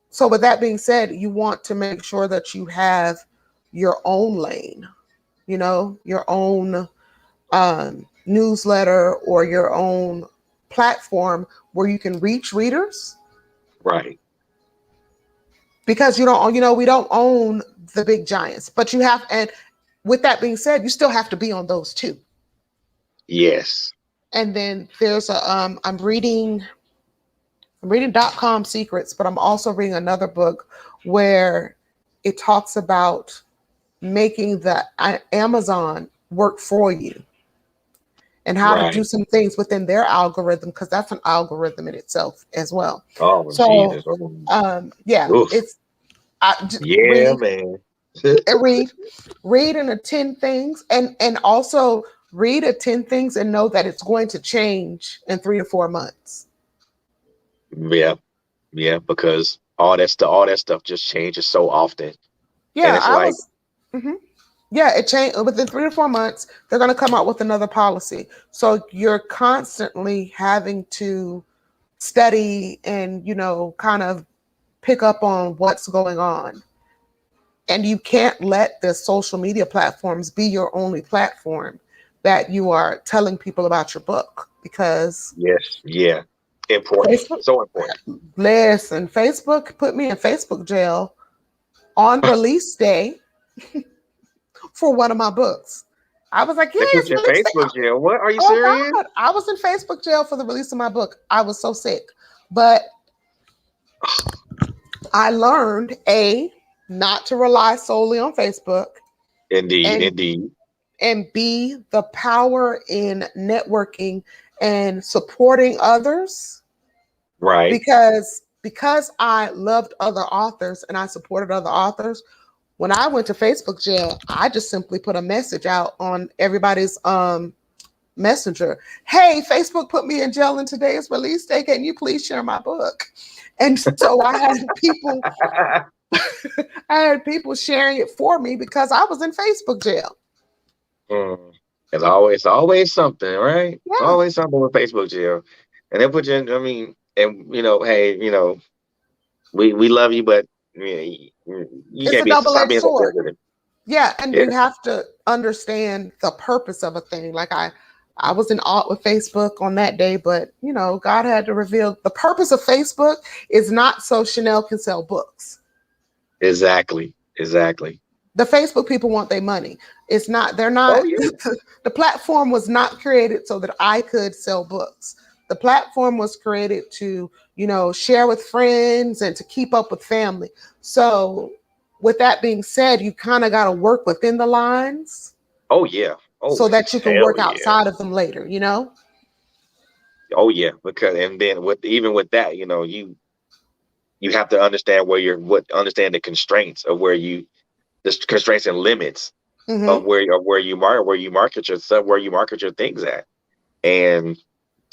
so with that being said, you want to make sure that you have your own lane, your own newsletter or your own platform where you can reach readers, Right. because we don't own the big giants, but you have, and with that being said, you still have to be on those too. Yes. And then there's I'm reading .com secrets, but I'm also reading another book where it talks about making the Amazon work for you and how to do Right. some things within their algorithm, because that's an algorithm in itself as well. Oh, So, Jesus. Oh, yeah, oof. it's Yeah, read, man. read, read and attend things, and also read, attend things, and know that it's going to change in 3 to 4 months. Yeah, yeah, because all that stuff just changes so often, and Yeah, it's I like, was. Mhm. Yeah, it changed within 3 to 4 months. They're going to come out with another policy, so you're constantly having to study and kind of pick up on what's going on. And you can't let the social media platforms be your only platform that you are telling people about your book, because yes, yeah, important, Facebook, so important. listen, Facebook put me in Facebook jail on release day for one of my books. I was like, yeah, They put it's you in release day. Facebook jail. What? Are you Oh serious? God, I was in Facebook jail for the release of my book. I was so sick. But I learned not to rely solely on Facebook, Indeed, and indeed. B, the power in networking and supporting others, Right. because I loved other authors and I supported other authors. When I went to Facebook jail, I just simply put a message out on everybody's messenger. Hey, Facebook put me in jail and today is release day. Can you please share my book? And so I had people sharing it for me because I was in Facebook jail. Mm. It's always something, right? It's Yeah. always something with Facebook jail, and they put you in. I mean, and hey, we love you, but you It's can't a be stop double-edged being so sword. sensitive. Yeah, and Yeah, you have to understand the purpose of a thing. Like I was in awe with Facebook on that day, but God had to reveal the purpose of Facebook is not so Chanel can sell books. exactly, exactly. The Facebook people want their money. It's not, they're Oh not, yeah, the platform was not created so that I could sell books. The platform was created to, share with friends and to keep up with family. So, with that being said, you kind of got to work within the lines oh yeah, oh so that you can hell work yeah, outside of them later. oh yeah. Because and then with that, you have to understand understand the constraints of the constraints and limits Hmm. of where you market your stuff, where you market your things at. And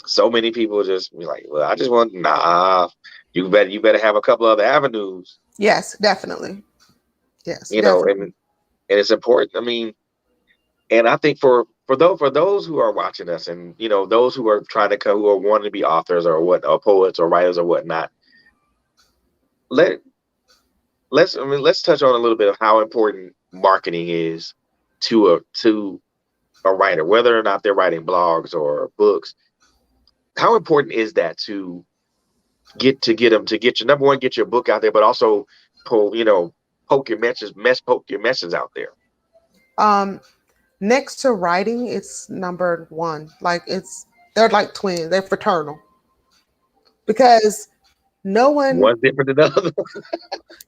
so many people just be like, well, I just want nah. You better have a couple other avenues, Yes, definitely. Yes, and definitely. it's important. I mean, and I think for those who are watching us, and those who are trying to come, who are wanting to be authors or poets or writers or whatnot, let let's touch on a little bit of how important marketing is to a writer, whether or not they're writing blogs or books. How important is that to get your number one, get your book out there, but also pull, poke your message out there. Um, Next to writing, it's number one. Like they're like twins. They're fraternal because no one. One's different than the other.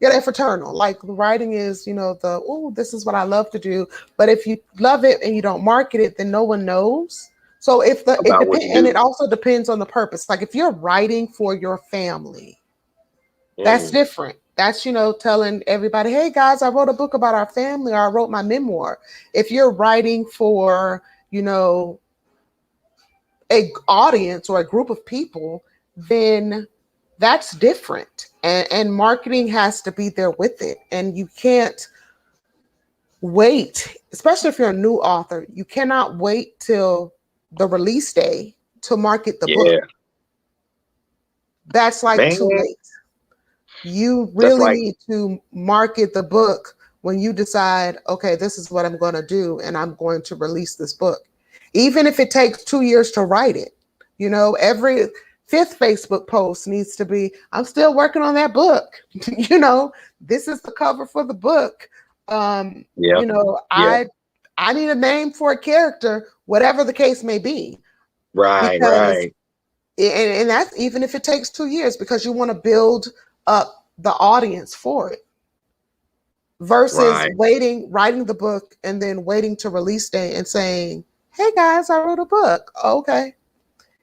Yeah, they're fraternal. Like writing is, this is what I love to do. But if you love it and you don't market it, then no one knows. So if it About what depends, you and it do. also depends on the purpose. Like if you're writing for your family, that's Mm, different. That's, telling everybody, hey guys, I wrote a book about our family, or I wrote my memoir. If you're writing for, a audience or a group of people, then that's different. And marketing has to be there with it. And you can't wait, especially if you're a new author, you cannot wait till the release day to market the book. yeah, That's like too man. late. You That's really like need to market the book when you decide, okay, this is what I'm going to do, and I'm going to release this book. Even if it takes 2 years to write it, every fifth Facebook post needs to be, I'm still working on that book. This is the cover for the book. Um, yeah, you know, yeah. I I need a name for a character, whatever the case may be, Right, because right. and that's even if it takes 2 years, because you want to build up the audience for it. versus Right. writing the book and then waiting to release day and saying, "Hey guys, I wrote a book." Okay.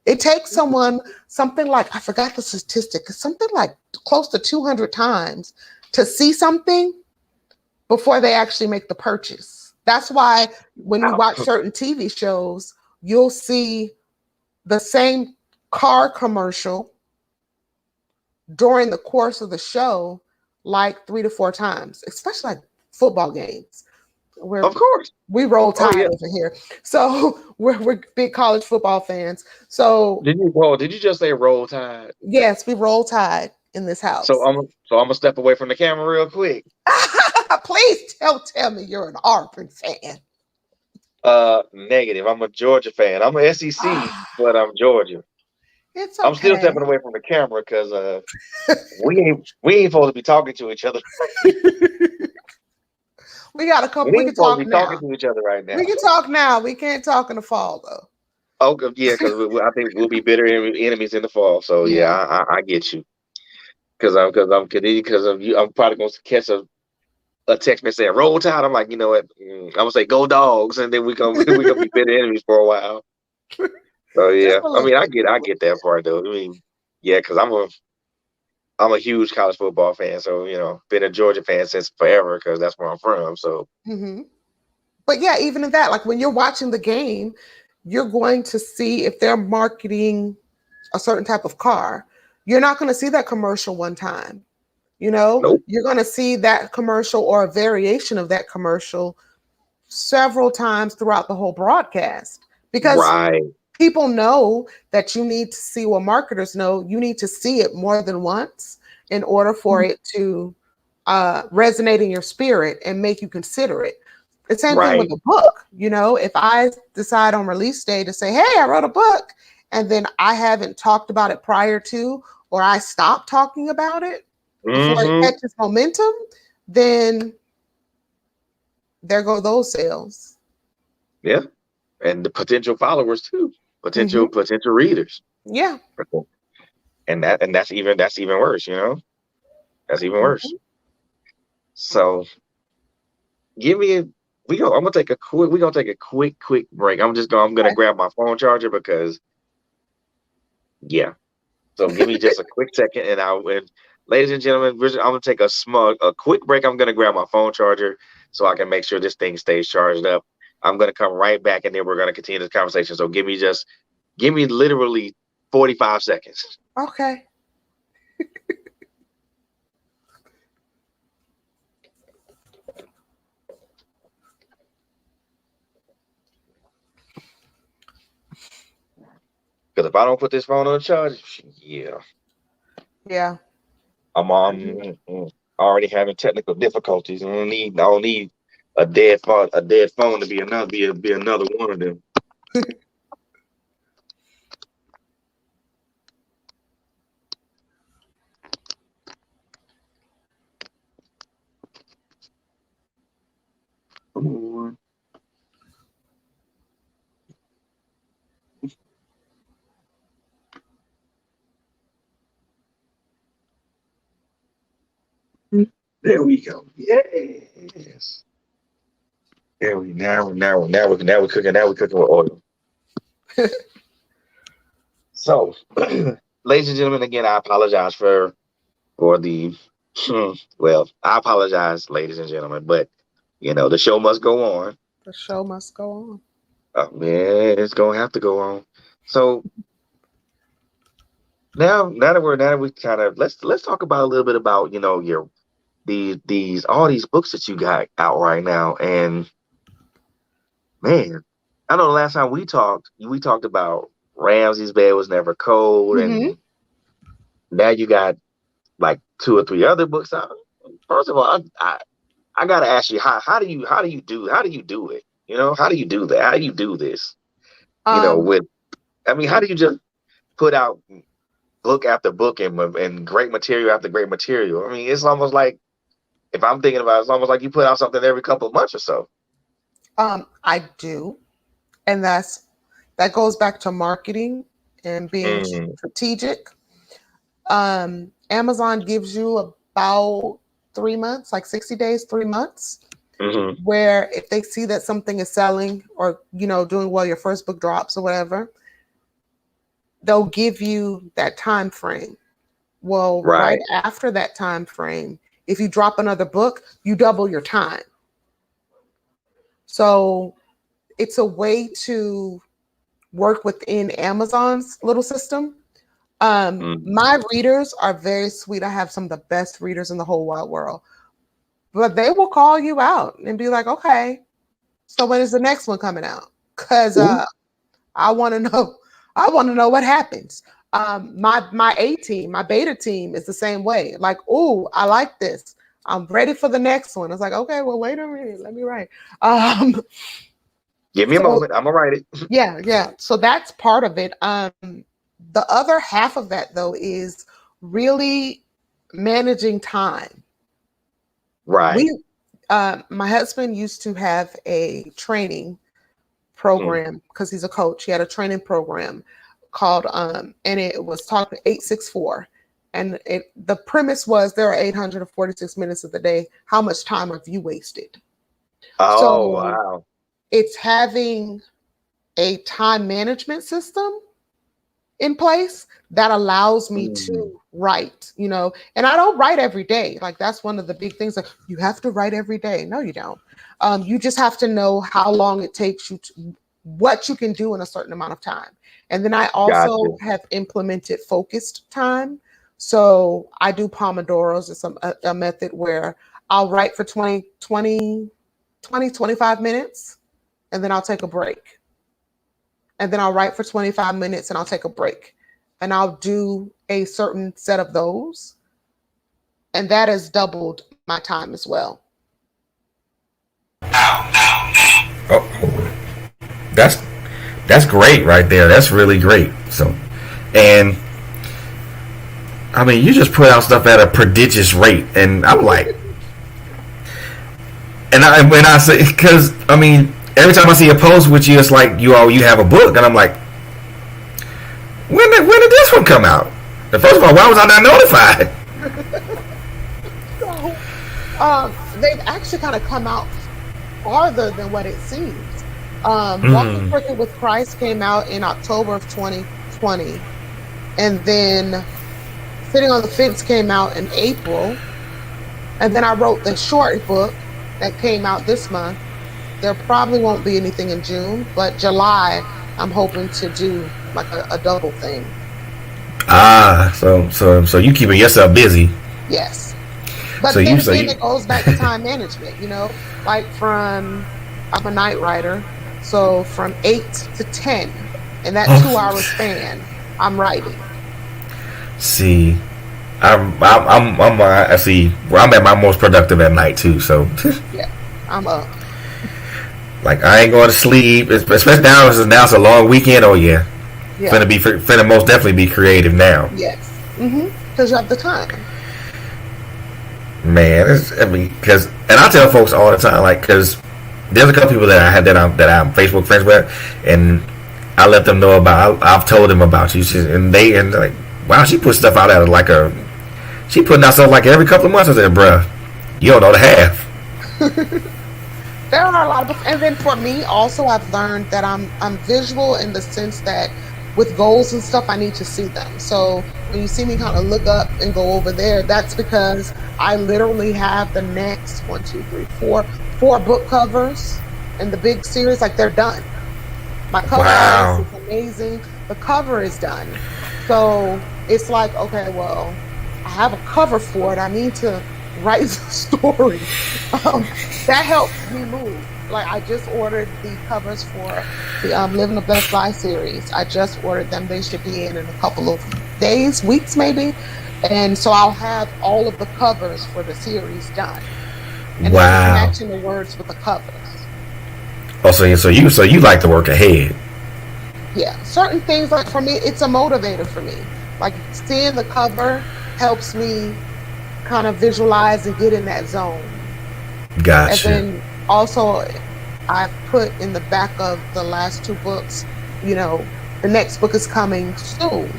It takes someone something like, I forgot the statistic, something like close to 200 times to see something before they actually make the purchase. That's why when we watch certain TV shows, you'll see the same car commercial during the course of the show like 3 to 4 times, especially like football games where Of course. we roll Oh tide yeah. over here. So we're big college football fans. So Did you just say roll tide? yes, we roll tide in this So house. I'm gonna step away from the camera real quick. Please tell me you're an Auburn fan. Negative. I'm a Georgia fan. I'm a SEC, but I'm Georgia. It's I'm still okay. stepping away from the camera because we ain't supposed to be talking to each other. We got a couple. We We ain't can supposed to talk be talking now. to each other right now. We can talk now. We can't talk in the fall though. Okay, yeah, because I think we'll be bitter enemies in the fall. So yeah, Yeah. I get you. Because of you, I'm probably gonna catch a text message saying "Roll Tide." I'm like, you know what? I'm gonna say "Go Dogs," and then we gonna be bitter enemies for a while. So Just yeah, a I little mean, bit. I get that part though. I mean, yeah, because I'm a huge college football fan. So been a Georgia fan since forever because that's where I'm from. So Hmm. But yeah, even in that, like when you're watching the game, you're going to see if they're marketing a certain type of car. You're not going to see that commercial one time. nope. You're going to see that commercial or a variation of that commercial several times throughout the whole broadcast because Right, people know that you need to see what marketers know. You need to see it more than once in order for it to resonate in your spirit and make you consider it. The same thing with right. a book. If I decide on release day to say, "Hey, I wrote a book," and then I haven't talked about it prior to, or I stop talking about it before it Mm-hmm. catches momentum, then there go those sales. Yeah, and the potential followers too, Hmm. potential readers, Yeah. and that's even worse. That's even worse. Mhm. So give me a I'm gonna take a quick break. I'm gonna Okay. grab my phone charger because yeah. So give me just a quick second, and ladies and gentlemen, I'm gonna take a quick break. I'm gonna grab my phone charger so I can make sure this thing stays charged up. I'm gonna come right back, and then we're gonna continue this conversation. So give me literally 45 seconds. Okay. Because if I don't put this phone on charge, yeah, Yeah. already having technical difficulties. I don't need a dead phone to be another one of them. Come on. There we go. Yes. There we now we're cooking with oil. So, ladies and gentlemen, again, I apologize for the well, I apologize, ladies and gentlemen, but the show must go on. The show must go on. Man, it's gonna have to go on. So now that we kind of let's talk about a little bit about your these all these books that you got out right now. And man, I know the last time we talked about Ramsey's Bed Was Never Cold, Hmm. and now you got like two or three other books out. First of all, I gotta ask you, how do you do it? How do you do that? How do you do this? Um, With I mean, how do you just put out book after book and great material after great material? I mean, it's almost like, if I'm thinking about it, it's almost like you put out something every couple of months or so. I do, and that goes back to marketing and being Mm, strategic. Amazon gives you about 3 months, like 60 days, 3 months, Mm-hmm. where if they see that something is selling or, doing well, your first book drops or whatever, they'll give you that time frame. Well, right Right. after that time frame, if you drop another book, you double your time. So it's a way to work within Amazon's little system. Mm. My readers are very sweet. I have some of the best readers in the whole wide world, but they will call you out and be like, okay, so when is the next one coming out? Because Ooh. I want to know. I want to know what happens. My A team, my beta team is the same way. Like, oh, I like this. I'm ready for the next one. It's like, okay, well, wait a minute, let me write. Give me a So moment. I'm gonna write it. yeah. So that's part of it. The other half of that though is really managing time. Right. We, my husband used to have a training Mm. program because he's a coach. He had a training program called and it was taught 864. And the premise was there are 846 minutes of the day. How much time have you wasted? Oh So wow. it's having a time management system in place that allows me Mm. to write, and I don't write every day. Like that's one of the big things, like you have to write every day. No, you don't. You just have to know how long it takes you to, what you can do in a certain amount of time. And then I Gotcha. also have implemented focused time. So I do Pomodoros. It's a method where I'll write for 25 minutes, and then I'll take a break. And then I'll write for 25 minutes and I'll take a break. And I'll do a certain set of those. And that has doubled my time as well. Oh, that's that's great right there. That's really great. So, and I mean, you just put out stuff at a prodigious rate, and I'm like, and when I say, because I mean, every time I see a post with you, it's like you have a book, and I'm like, when did this one come out? And first of all, why was I not notified? So they've actually kind of come out farther than what it seems. Walking Crooked with Christ came out in October of 2020. And then Sitting on the Fence came out in April. And then I wrote the short book that came out this month. There probably won't be anything in June, but July, I'm hoping to do like a double thing. Ah, so you keeping yourself busy. Yes. But So then you so again, you it goes back to time management, like I'm a night writer. So from 8 to 10, in that oh, 2 hour span, I'm writing. see. I see. Well, I'm at my most productive at night too. So, Yeah, I'm up. like, I ain't going to sleep. Especially now, now it's a long weekend. Oh yeah, Yeah. finna most definitely be creative now. Yes. Because you have the time. Man, I mean, because and I tell folks all the time, like, because there's a couple people that I had that I'm Facebook friends with, and I let them know about. I've told them about you, and they're like, wow, she puts stuff out at like she putting out stuff like every couple of months. I said, bruh, you don't know the half. There are a lot of books, and then for me also, I've learned that I'm visual in the sense that with goals and stuff, I need to see them. So when you see me kind of look up and go over there, that's because I literally have the next 1, 2, 3, 4 book covers in the big series. Like they're done. My cover Wow. artist is amazing. The cover is done. So it's like, okay, well, I have a cover for it. I need to write the story. That helps me move. Like I just ordered the covers for the Living a Blessed Life series. I just ordered them. They should be in a couple of days, weeks maybe. And so I'll have all of the covers for the series done. And then just Wow. matching the words with the covers. Oh, so you like to work ahead. Yeah, certain things, like for me, it's a motivator for me. Like seeing the cover helps me kind of visualize and get in that zone. Gotcha. And then also, I put in the back of the last 2 books, the next book is coming soon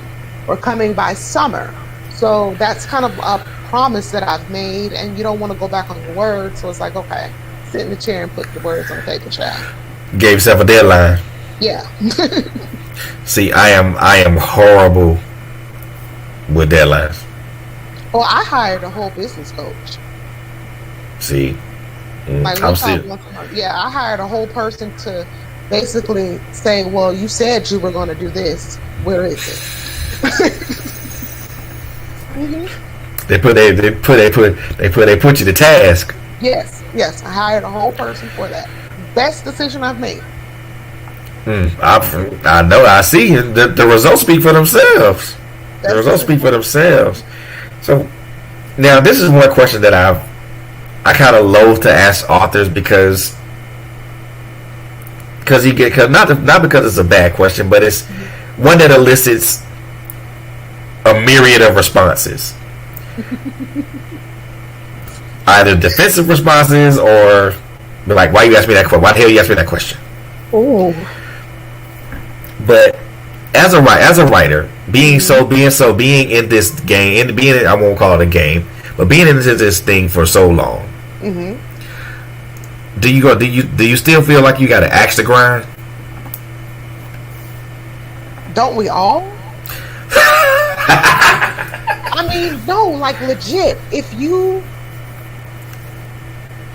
or coming by summer. So that's kind of a promise that I've made, and you don't want to go back on your word. So it's like, okay, sit in the chair and put the words on paper, child. Gave yourself a deadline. Yeah. See, I am horrible with deadlines. Well, I hired a whole business coach. See, Like I'm one still. time, yeah, I hired a whole person to basically say, well, you said you were going to do this. Where is it? They put you to task. Yes, yes. I hired a whole person for that. Best decision I've made. I know. I see. The results speak for themselves. The results speak for themselves. So now this is one question that I kind of loathe to ask authors because not because it's a bad question, but it's one that elicits a myriad of responses. Either defensive responses or be like, why you ask me that question? Why the hell you ask me that question? Oh. But as a writer, being in this game, and I won't call it a game, but being into this thing for so long, do you still feel like you got to axe the grind? Don't we all? I mean, no, like legit.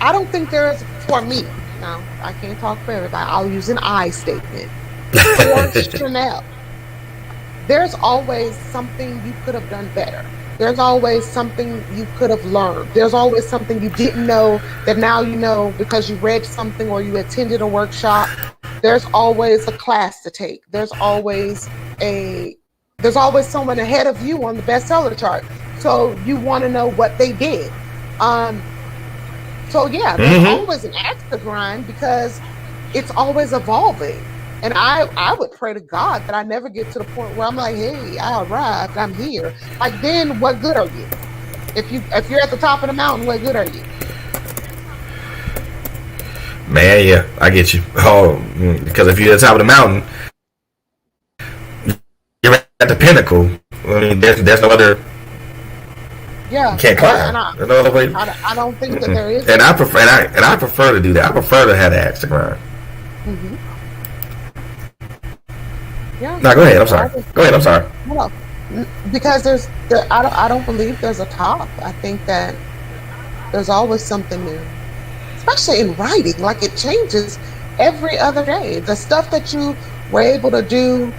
I don't think there's, for me, now I can't talk for everybody, I'll use an I statement. For She Nell, there's always something you could have done better. There's always something you could have learned. There's always something you didn't know that now you know because you read something or you attended a workshop. There's always a class to take. There's always someone ahead of you on the bestseller chart. So you want to know what they did. So yeah, there's always an axe to grind because it's always evolving. And I would pray to God that I never get to the point where I'm like, hey, I arrived, I'm here. Like, then what good are you? If you're at the top of the mountain, what good are you? Man, yeah, I get you. Oh, because if you're at the top of the mountain, you're at the pinnacle. I mean, there's no other. Yeah, you can't climb. There's no other way. I don't think that there is. And I prefer to do that. I prefer to have the axe to grind. Yeah. No, go ahead. I'm sorry. No, because I don't believe there's a top. I think that there's always something new, especially in writing. Like, it changes every other day. The stuff that you were able to do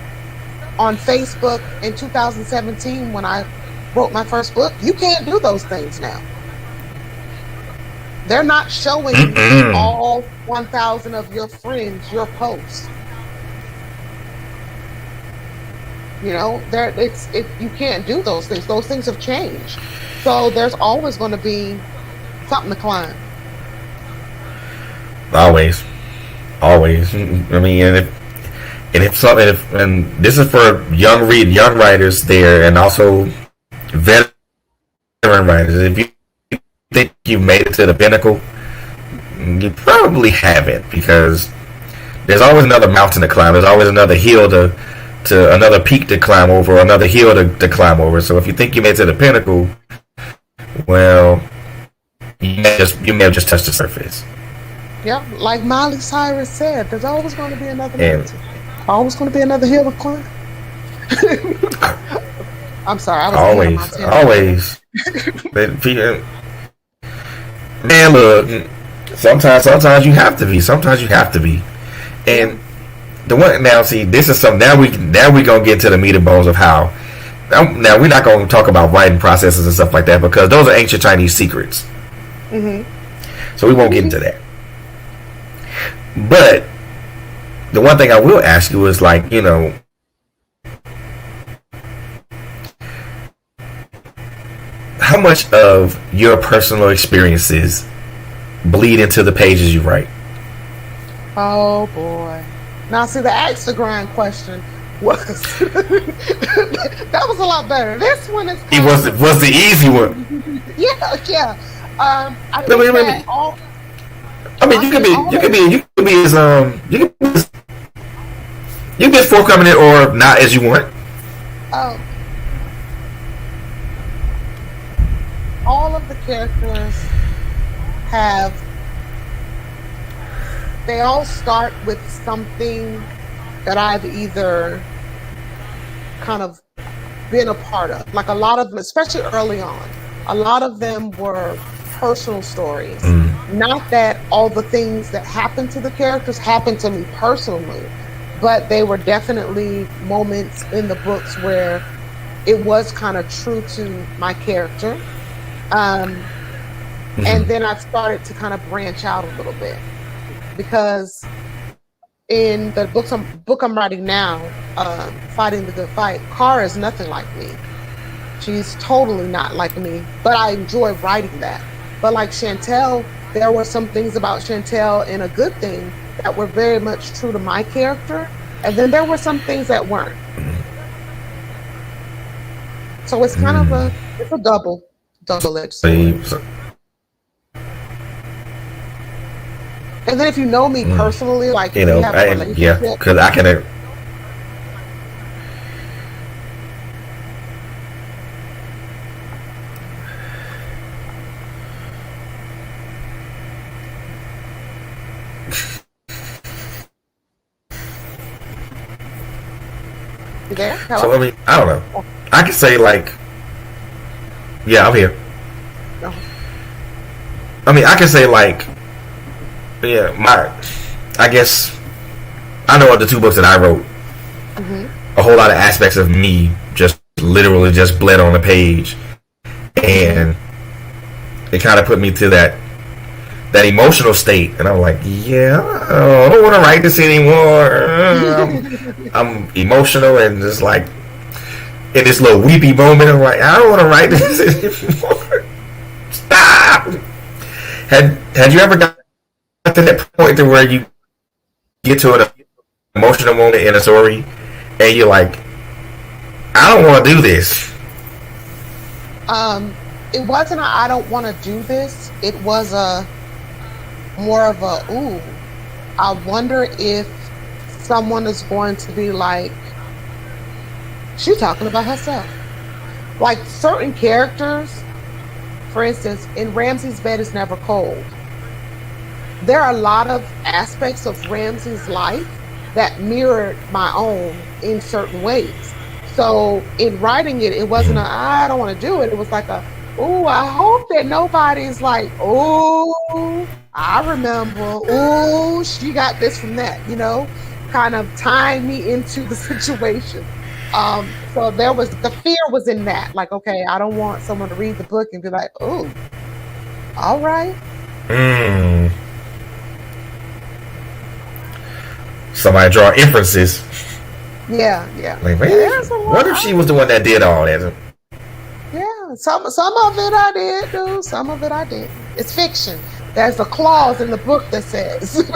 on Facebook in 2017 when I wrote my first book, you can't do those things now. They're not showing all 1,000 of your friends your posts. You know, you can't do those things. Those things have changed. So there's always going to be something to climb. Always. I mean, and this is for young writers there, and also veteran writers. If you think you made it to the pinnacle, you probably haven't, because there's always another mountain to climb. There's always another hill to another peak to climb over, another hill to climb over. So if you think you made it to the pinnacle, well, you may have just touched the surface. Yeah, like Miley Cyrus said, there's always going to be another mountain. Always going to be another hill to climb. I'm sorry, I was always. Man, look, sometimes you have to be. And the one now, see, this is something. Now we gonna get to the meat and bones of how. Now we're not gonna talk about writing processes and stuff like that, because those are ancient Chinese secrets. So we won't get into that. But the one thing I will ask you is, like, you know, how much of your personal experiences bleed into the pages you write? Oh boy. Now see, the axe to grind question was that was a lot better. This one is was the easy one. Yeah. You can be as forthcoming or not as you want. all of the characters have, they all start with something that I've either kind of been a part of. Like a lot of them, especially early on, a lot of them were personal stories. Not that all the things that happened to the characters happened to me personally, but they were definitely moments in the books where it was kind of true to my character. And then I started to kind of branch out a little bit, because in the book I'm writing now, Fighting the Good Fight, Kara is nothing like me. She's totally not like me, but I enjoy writing that. But like Chantel, there were some things about Chantel in A Good Thing that were very much true to my character, and then there were some things that weren't. So it's kind of a double-edged sword. And then if you know me personally, like, you know, we have a relationship, because I can. You there? So Hello? I mean, I don't know. I can say like, yeah, I'm here. No. I mean, I can say like, yeah, I guess I know of the two books that I wrote, a whole lot of aspects of me just literally just bled on the page, and it kind of put me to that emotional state, and I'm like, yeah, I don't want to write this anymore. I'm emotional and just like in this little weepy moment, I'm like, I don't want to write this anymore. Stop. Had you ever got to that point to where you get to an emotional moment in a story and you're like, I don't want to do this? It wasn't I don't want to do this. It was more of a, I wonder if someone is going to be like, she's talking about herself. Like certain characters, for instance, in Ramsey's Bed is Never Cold, there are a lot of aspects of Ramsey's life that mirrored my own in certain ways. So in writing it, it wasn't I don't want to do it. It was like I hope that nobody's like, I remember, she got this from that, you know, kind of tying me into the situation. So there was, the fear was in that, like, okay, I don't want someone to read the book and be like, all right. Somebody draw inferences. Yeah. Like, what if she was the one that did all that? Yeah, some of it I did, dude. Some of it I did. It's fiction. There's a clause in the book that says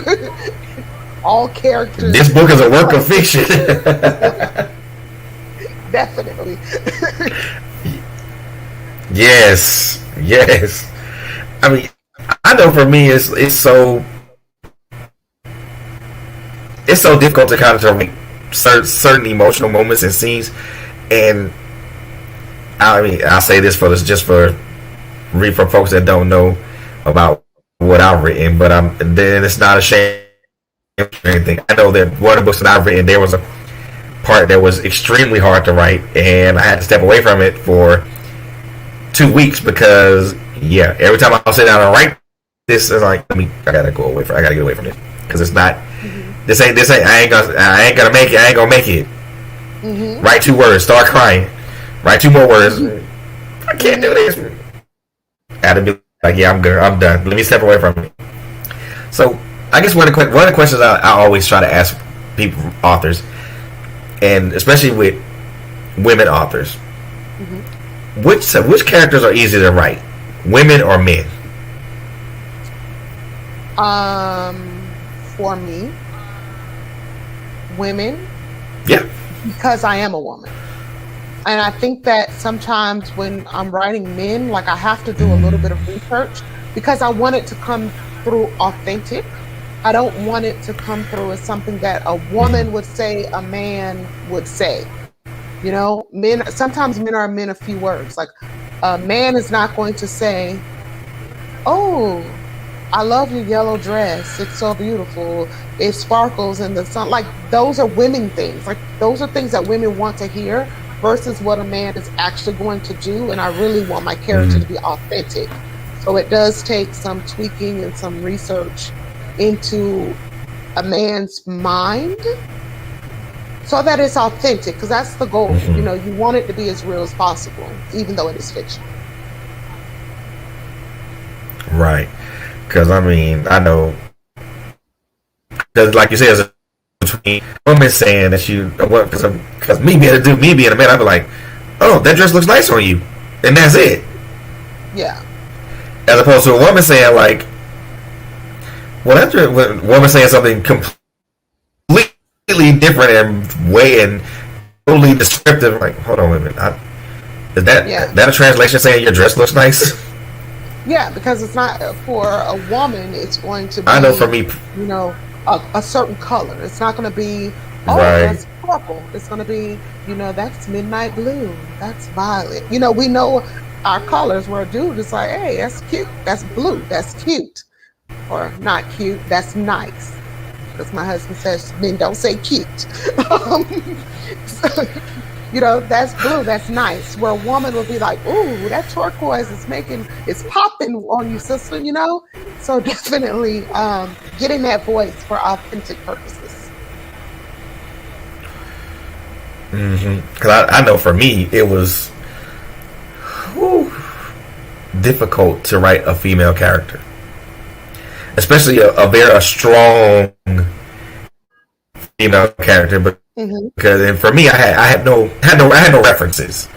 all characters. This book is a work of fiction. Definitely. Yes. I mean, I know for me, it's so difficult to kind of write certain emotional moments and scenes, and I mean, I say this for folks that don't know about what I've written, but then it's not a shame or anything. I know that one of the books that I've written, there was a part that was extremely hard to write, and I had to step away from it for 2 weeks because, yeah, every time I sit down and write this, it's like, I gotta get away from this because it's not. This ain't. I ain't gonna make it. I ain't gonna make it. Write 2 words, start crying. Write 2 more words. I can't do this. I had to be like, yeah, I'm good. I'm done. Let me step away from it. So I guess one of the questions I always try to ask people, authors, and especially with women authors, which characters are easier to write, women or men? For me, women. Yeah. Because I am a woman. And I think that sometimes when I'm writing men, like I have to do a little bit of research because I want it to come through authentic. I don't want it to come through as something that a woman would say, a man would say. You know, sometimes men are men of few words. Like A man is not going to say, "Oh, I love your yellow dress. It's so beautiful. It sparkles in the sun." Like those are women things. Like those are things that women want to hear versus what a man is actually going to do. And I really want my character to be authentic. So it does take some tweaking and some research into a man's mind so that it's authentic, because that's the goal. You know, you want it to be as real as possible, even though it is fiction. Right. Because, I mean, I know, because like you said, it's between women saying that you, because me being a man, I'd be like, oh, that dress looks nice on you. And that's it. Yeah. As opposed to a woman saying, like, well, that's a woman saying something completely different and totally descriptive. Like, hold on a minute. Is that a translation saying your dress looks nice? Yeah, because it's not for a woman. It's going to be, I know for me, you know, a certain color. It's not going to be, oh, right. That's purple. It's going to be, you know, that's midnight blue. That's violet. You know, we know our colors. Where a dude is like, hey, that's cute. That's blue. That's cute. Or not cute. That's nice. Because my husband says men don't say cute. So, you know, that's blue, that's nice. Where a woman will be like, ooh, that turquoise it's popping on you, sister, you know? So definitely getting that voice for authentic purposes. Because I know for me, it was difficult to write a female character. Especially a strong female character, but because for me, I had no references,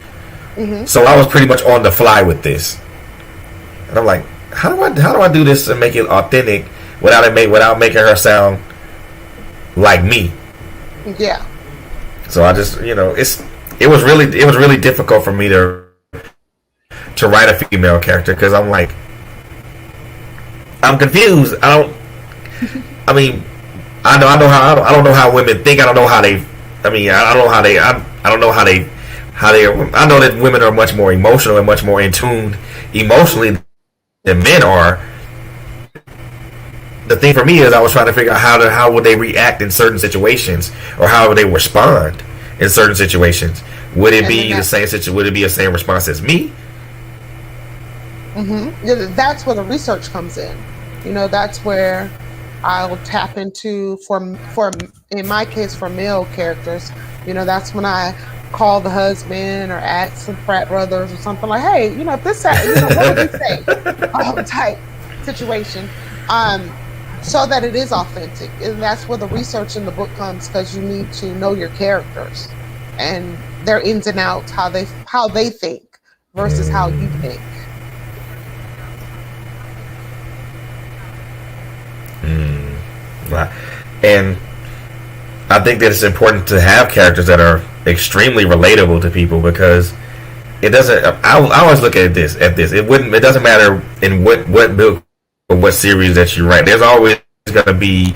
so I was pretty much on the fly with this, and I'm like, how do I do this to make it authentic without making her sound like me? Yeah. So I just, you know, it was really difficult for me to write a female character because I'm like, I'm confused. I don't know how women think. I don't know how they. I know that women are much more emotional and much more in tune emotionally than men are. The thing for me is I was trying to figure out how would they react in certain situations, or how would they respond in certain situations. Would it be the same situation? Would it be the same response as me? That's where the research comes in. You know, that's where I'll tap into for in my case for male characters. You know, that's when I call the husband or ask some frat brothers or something like, hey, you know, if this happened, you know, what would you say? Type situation. So that it is authentic, and that's where the research in the book comes, because you need to know your characters and their ins and outs, how they think versus how you think. And I think that it's important to have characters that are extremely relatable to people, because it doesn't. I always look at this. It doesn't matter in what book or what series that you write. There's always going to be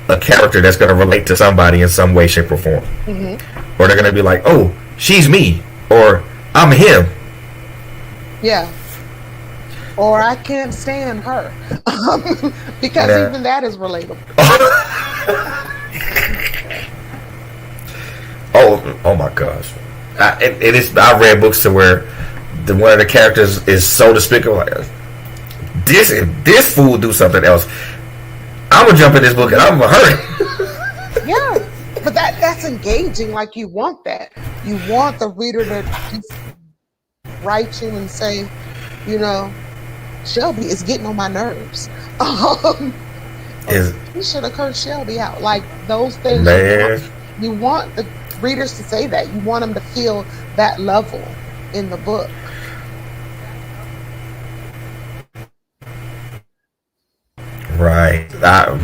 a character that's going to relate to somebody in some way, shape, or form. Or they're going to be like, "Oh, she's me," or "I'm him." Yeah. Or I can't stand her. Because even that is relatable. Oh my gosh. I read books to where one of the characters is so despicable. Like, this fool do something else, I'm gonna jump in this book and I'm gonna hurt. Yeah. But that's engaging. Like, you want that. You want the reader to just write you and say, you know, Shelby is getting on my nerves. You should have cursed Shelby out. Like, those things. Man. You want the readers to say that. You want them to feel that level in the book. Right. That's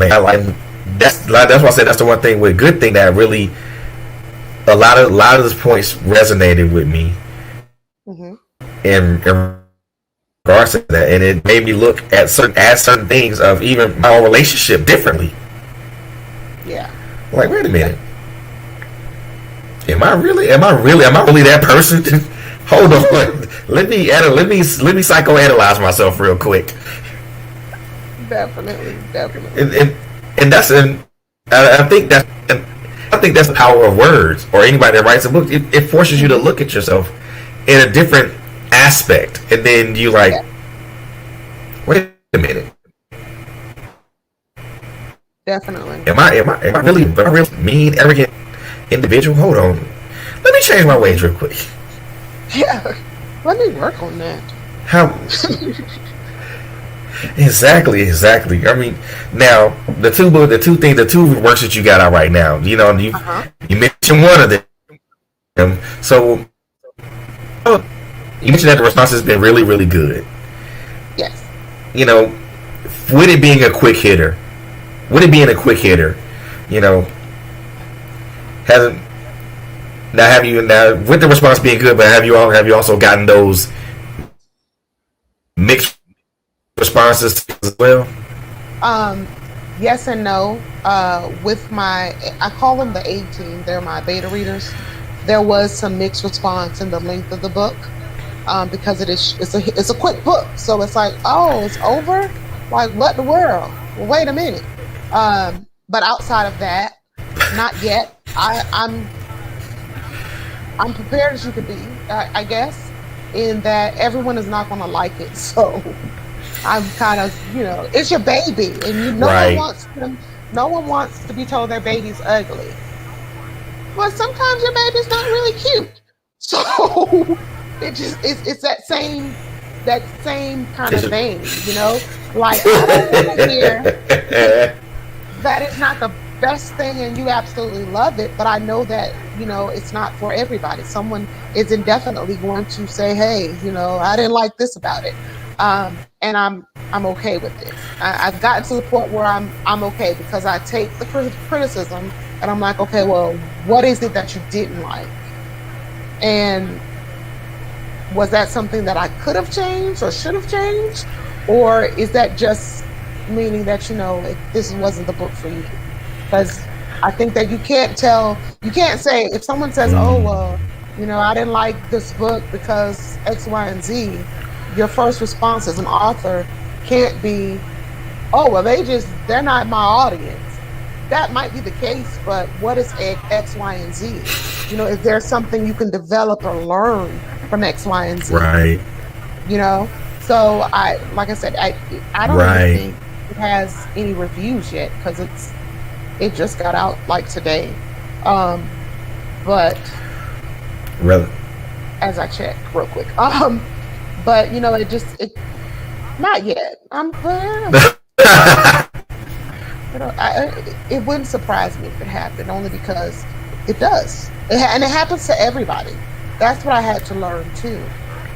why I said that's the one thing with good thing that really a lot of those points resonated with me. In regards to that, and it made me look at certain things of even my own relationship differently. Yeah. Like, wait a minute. Am I really that person? Hold on. let me psychoanalyze myself real quick. Definitely, definitely. And that's an I think that's the power of words, or anybody that writes a book. It forces you to look at yourself in a different aspect, and then you like, Yeah, wait a minute, definitely. am I really mean, arrogant individual? Hold on, let me change my ways real quick. Yeah, let me work on that. How exactly? I mean, now the two works that you got out right now. You know, Uh-huh. you mentioned one of them. So you mentioned that the response has been really, really good. Yes. You know, with it being a quick hitter, you know, hasn't have you now with the response being good, but have you also gotten those mixed responses as well? Um, yes and no. With my, I call them the A team. They're my beta readers. There was some mixed response in the length of the book, because it's a quick book. So it's like, oh, it's over. Like, what the world? Well, wait a minute. But outside of that, not yet. I'm prepared as you could be, I guess, in that everyone is not going to like it. So I'm kind of, it's your baby, and Right. no one wants to be told their baby's ugly. Well, sometimes your baby's not really cute. So it's that same kind of vein. Like, I don't want to hear that it's not the best thing and you absolutely love it, but I know that it's not for everybody. Someone is indefinitely going to say, hey, I didn't like this about it, and I'm okay with it. I've gotten to the point where I'm okay, because I take the criticism and I'm like, okay, well, what is it that you didn't like, and was that something that I could have changed or should have changed, or is that just meaning that if this wasn't the book for you? Because I think that you can't say, if someone says, oh, Mm, well, I didn't like this book because X, Y, and Z, your first response as an author can't be, oh, well, they're not my audience. That might be the case, but what is X, Y, and Z? Is there something you can develop or learn from X, Y, and Z? right. So like I said, I don't even Right. think it has any reviews yet, because it just got out like today. But Really. as I check real quick, but it not yet. It wouldn't surprise me if it happened, only because it does, and it happens to everybody. That's what I had to learn too.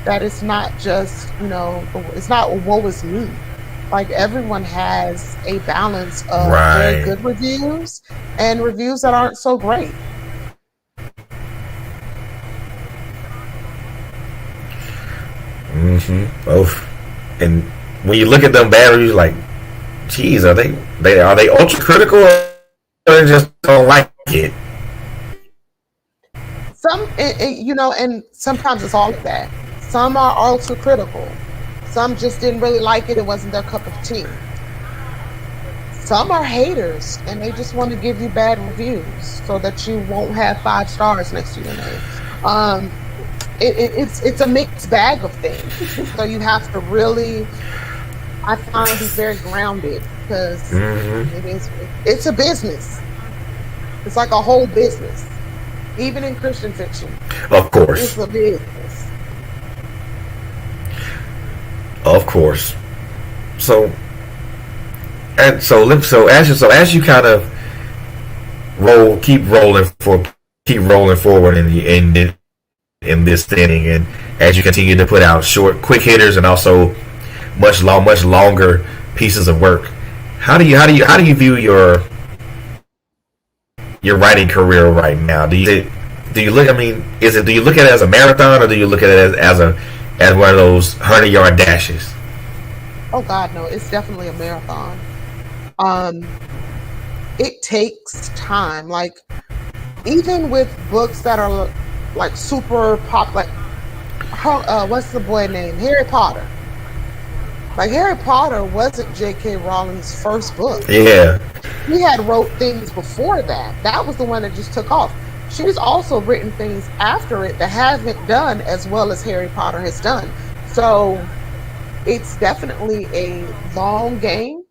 That it's not just it's not woe is me. Like, everyone has a balance of very Right. good reviews and reviews that aren't so great. Both. And when you look at them bad reviews, like, geez, are they ultra critical, or they just don't like it? And sometimes it's all of that. Some are also critical. Some just didn't really like it. It wasn't their cup of tea. Some are haters, and they just want to give you bad reviews so that you won't have 5 stars next to your name. Um, it's a mixed bag of things. So you have to really, I find, be very grounded, because it's a business. It's like a whole business. Even in Christian fiction, Of it's course. a business. Of course. So as you kind of keep rolling forward in this thing, and as you continue to put out short, quick hitters, and also much longer pieces of work, how do you view your writing career right now? Do you look? I mean, do you look at it as a marathon, or do you look at it as one of those 100-yard dashes? Oh God, no! It's definitely a marathon. Um, it takes time. Like, even with books that are like super pop, like what's the boy name? Harry Potter. Like Harry Potter wasn't J.K. Rowling's first book. Yeah. He had wrote things before that. That was the one that just took off. She's also written things after it that haven't done as well as Harry Potter has done. So it's definitely a long game.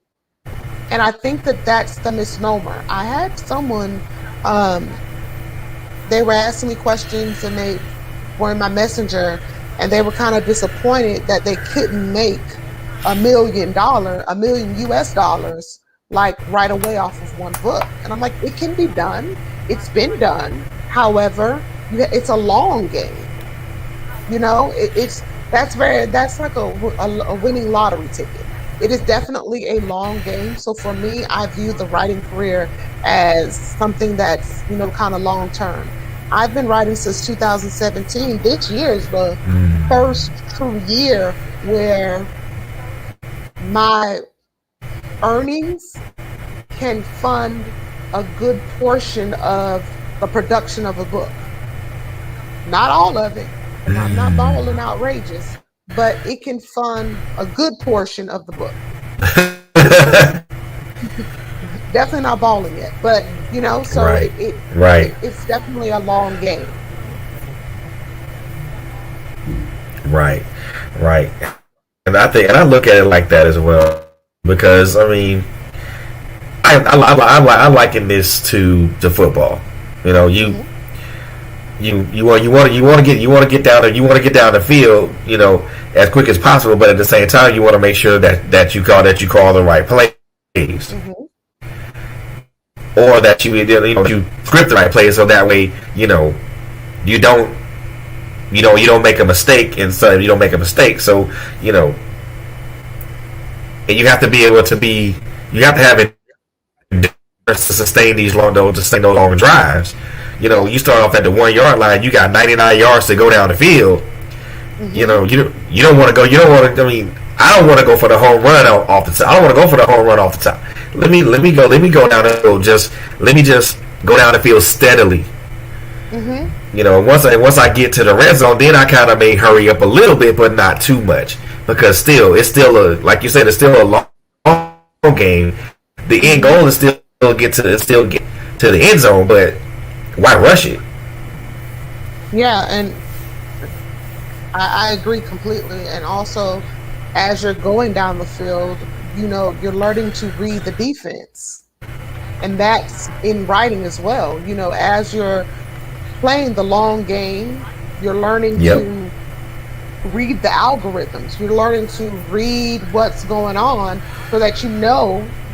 And I think that that's the misnomer. I had someone, they were asking me questions and they were in my messenger and they were kind of disappointed that they couldn't make $1 million US dollars, like right away off of one book. And I'm like, it can be done. It's been done. However, it's a long game. You know, that's like a winning lottery ticket. It is definitely a long game. So for me, I view the writing career as something that's, kind of long term. I've been writing since 2017. This year is the first true year where my earnings can fund a good portion of the production of a book. Not all of it. I'm not balling outrageous, but it can fund a good portion of the book. Definitely not balling yet, but so Right. it's definitely a long game. Right. And I look at it like that as well, because I mean, I liken this to football. You want to get down the field, as quick as possible, but at the same time, you want to make sure that you call the right plays, or that you script the right plays, so that way you don't make a mistake, and so you don't make a mistake. So and you have to be able to have it to sustain those long drives. You start off at the 1 yard line. You got 99 yards to go down the field. You don't want to go. I mean, I don't want to go for the home run off the top. I don't want to go for the home run off the top. Let me go down the field. Let me just go down the field steadily. Once I get to the red zone, then I kind of may hurry up a little bit, but not too much, because it's still like you said, it's still a long game. The end goal is still get to the end zone, but why rush it? Yeah, and I agree completely. And also, as you're going down the field, you're learning to read the defense, and that's in writing as well. As you're playing the long game, you're learning to read the algorithms. You're learning to read what's going on, so that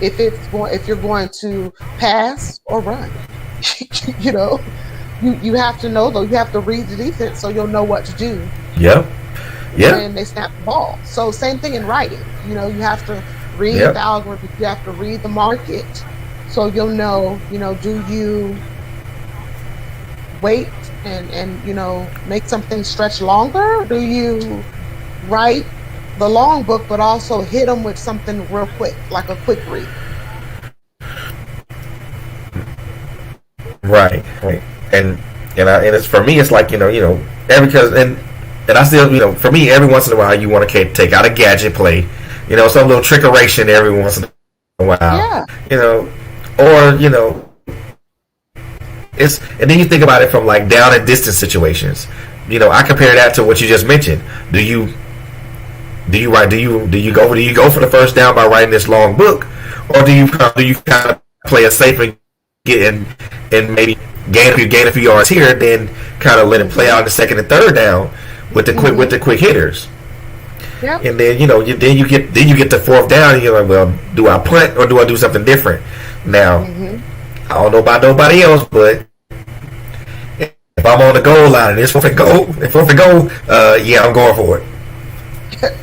if you're going to pass or run. You have to know, though. You have to read the defense, so you'll know what to do. Yeah. When they snap the ball. So same thing in writing. You have to read the algorithm. You have to read the market, so you'll know. Do you wait and make something stretch longer? Do you write the long book, but also hit them with something real quick, like a quick read? Right. And it's, for me, it's like and I still, for me, every once in a while you want to take out a gadget play, some little trickeration every once in a while, or it's, and then you think about it from like down and distance situations. I compare that to what you just mentioned. Do you go for the first down by writing this long book, or do you kind of play it safe and get and maybe gain a few yards here, then kind of let it play out in the second and third down with the quick hitters. Yep. And then you get the fourth down, and you're like, well, do I punt or do I do something different? Now, I don't know about nobody else, but if I'm on the goal line and it's fourth and goal, yeah, I'm going for it.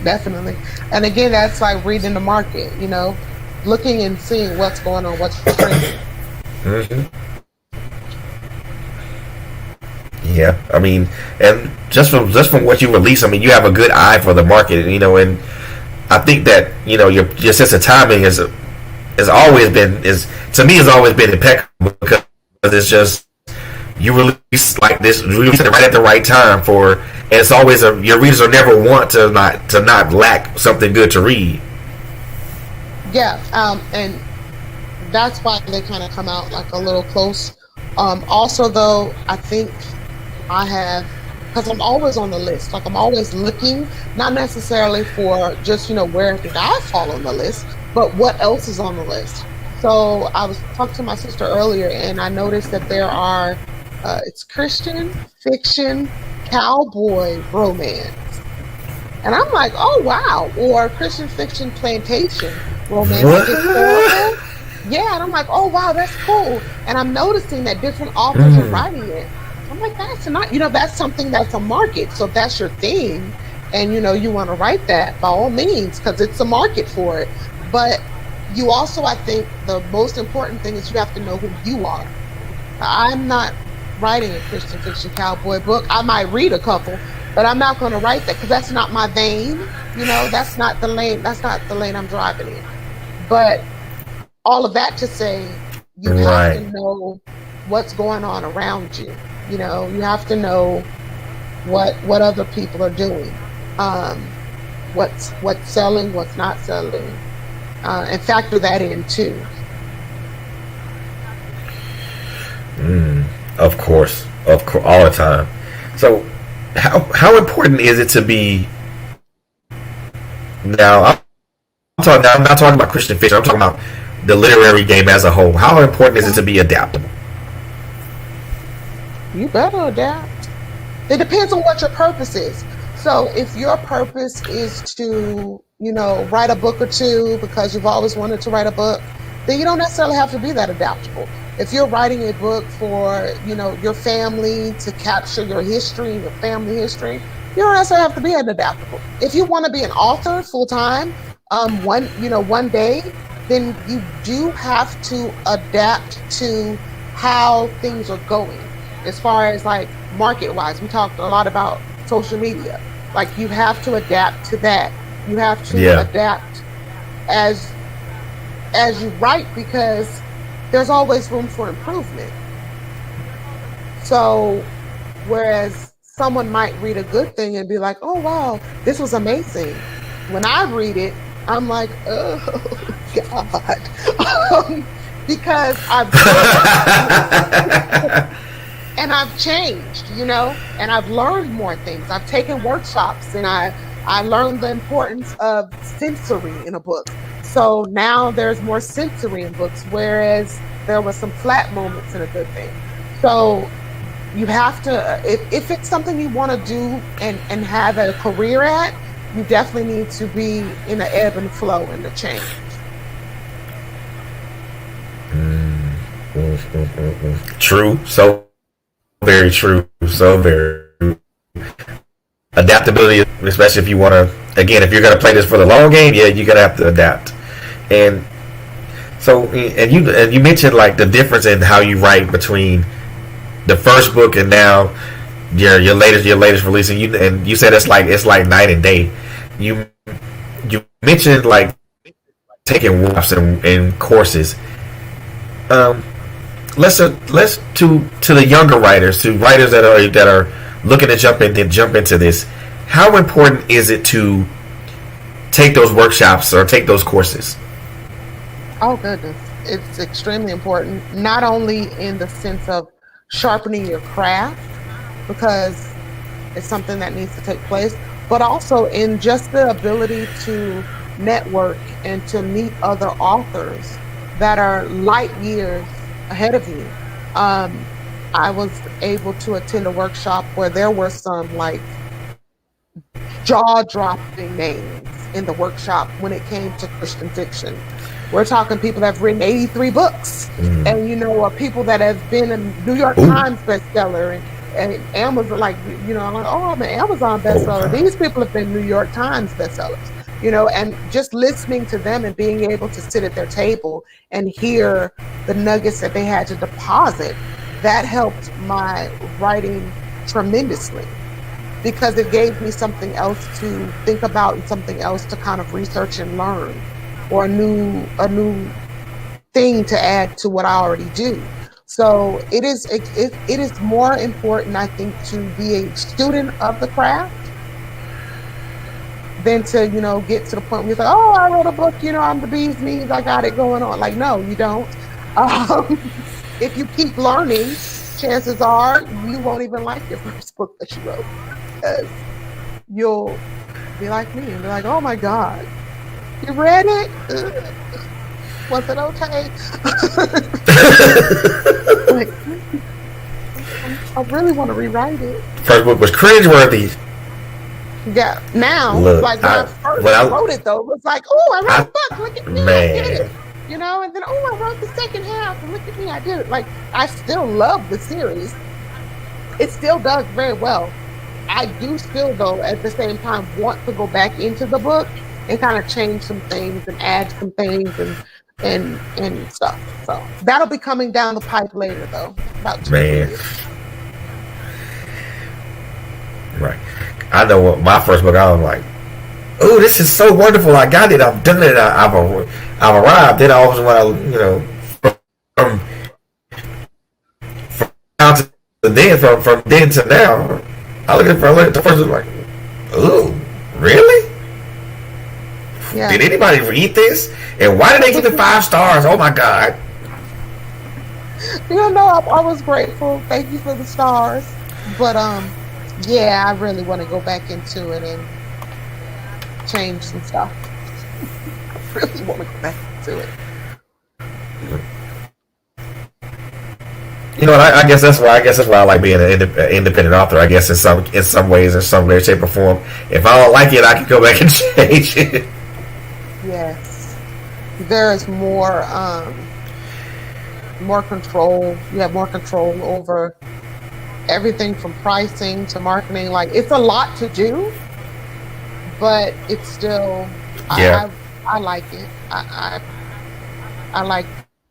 Definitely. And again, that's like reading the market, looking and seeing what's going on, what's trending. Yeah, I mean, and just from what you release, I mean, you have a good eye for the market, and I think that your sense of timing has always been impeccable, because it's just you release like this, release it right at the right time for, and it's always your readers will never want to not lack something good to read. Yeah, and that's why they kind of come out like a little close. Also, though, I think I have, because I'm always on the list. Like I'm always looking, not necessarily for just where did I fall on the list, but what else is on the list. So I was talking to my sister earlier, and I noticed that there are it's Christian fiction, cowboy romance, and I'm like, oh wow, or Christian fiction plantation romance, like historical. Yeah, and I'm like, oh wow, that's cool. And I'm noticing that different authors are writing it. I'm like, that's not, that's something that's a market. So if that's your thing, and you want to write that, by all means, because it's a market for it. But you also, I think, the most important thing is you have to know who you are. I'm not writing a Christian fiction cowboy book. I might read a couple, but I'm not going to write that because that's not my vein. That's not the lane. That's not the lane I'm driving in. But all of that to say, you have to know what's going on around you. You have to know what other people are doing, what's selling, what's not selling, and factor that in too. Of course, all the time. So, how important is it to be? Now, I'm not talking about Christian fiction. I'm talking about the literary game as a whole. How important is it to be adaptable? You better adapt. It depends on what your purpose is. So if your purpose is to, write a book or two because you've always wanted to write a book, then you don't necessarily have to be that adaptable. If you're writing a book for, your family, to capture your history, your family history, you don't necessarily have to be adaptable. If you want to be an author full time, one day, then you do have to adapt to how things are going. As far as like market wise, we talked a lot about social media. Like you have to adapt to that. You have to adapt as you write, because there's always room for improvement. So whereas someone might read a good thing and be like, oh wow, this was amazing. When I read it, I'm like, oh God. Because and I've changed, and I've learned more things. I've taken workshops, and I learned the importance of sensory in a book. So now there's more sensory in books, whereas there were some flat moments in a good thing. So you have to, if it's something you want to do and have a career at, you definitely need to be in the ebb and flow and the change. True. So very true. So very true. Adaptability, especially if you want to, again, if you're going to play this for the long game, you're going to have to adapt. And so, and you mentioned like the difference in how you write between the first book and now your latest release, and you said it's like night and day. You mentioned like taking workshops and courses. Let's to the younger writers, to writers that are looking to jump into this. How important is it to take those workshops or take those courses? Oh goodness, it's extremely important. Not only in the sense of sharpening your craft, because it's something that needs to take place, but also in just the ability to network and to meet other authors that are light years ahead of you. I was able to attend a workshop where there were some like jaw-dropping names in the workshop when it came to Christian fiction. We're talking people that have written 83 books, and or people that have been a New York Times bestseller and Amazon, like I'm like, oh, I'm an Amazon bestseller. These people have been New York Times bestsellers. And just listening to them and being able to sit at their table and hear the nuggets that they had to deposit, that helped my writing tremendously, because it gave me something else to think about and something else to kind of research and learn, or a new thing to add to what I already do. So it is more important, I think, to be a student of the craft than to, get to the point where you're like, oh, I wrote a book, I'm the bee's knees, I got it going on. Like, no, you don't. Um, if you keep learning, chances are you won't even like your first book that you wrote, because you'll be like me and be like, oh my God, you read it? Ugh. Was it okay? Like, I really want to rewrite it. First book was cringeworthy. Yeah, now, Look, like when I first wrote it, though, it was like, oh, I wrote a book, look at me, I did it. And then, oh, I wrote the second half, and look at me, I did it. Like, I still love the series. It still does very well. I do still, though, at the same time, want to go back into the book and kind of change some things and add some things and stuff. So that'll be coming down the pipe later, though. About 2 years. Right. I know what my first book, I was like, oh, this is so wonderful. I got it. I've done it. I've arrived. Then I always want to, from from then to now, I look at the first one like, oh, really? Yeah. Did anybody read this? And why did they give it 5 stars? Oh my God. I was grateful. Thank you for the stars. But yeah, I really want to go back into it and change some stuff. I really want to go back into it. You know what? I guess that's why I like being an independent author. I guess in some ways, in some way, shape, or form. If I don't like it, I can go back and change it. Yes, there is more control. You have more control over everything from pricing to marketing. Like, it's a lot to do, but it's still, I like it. I like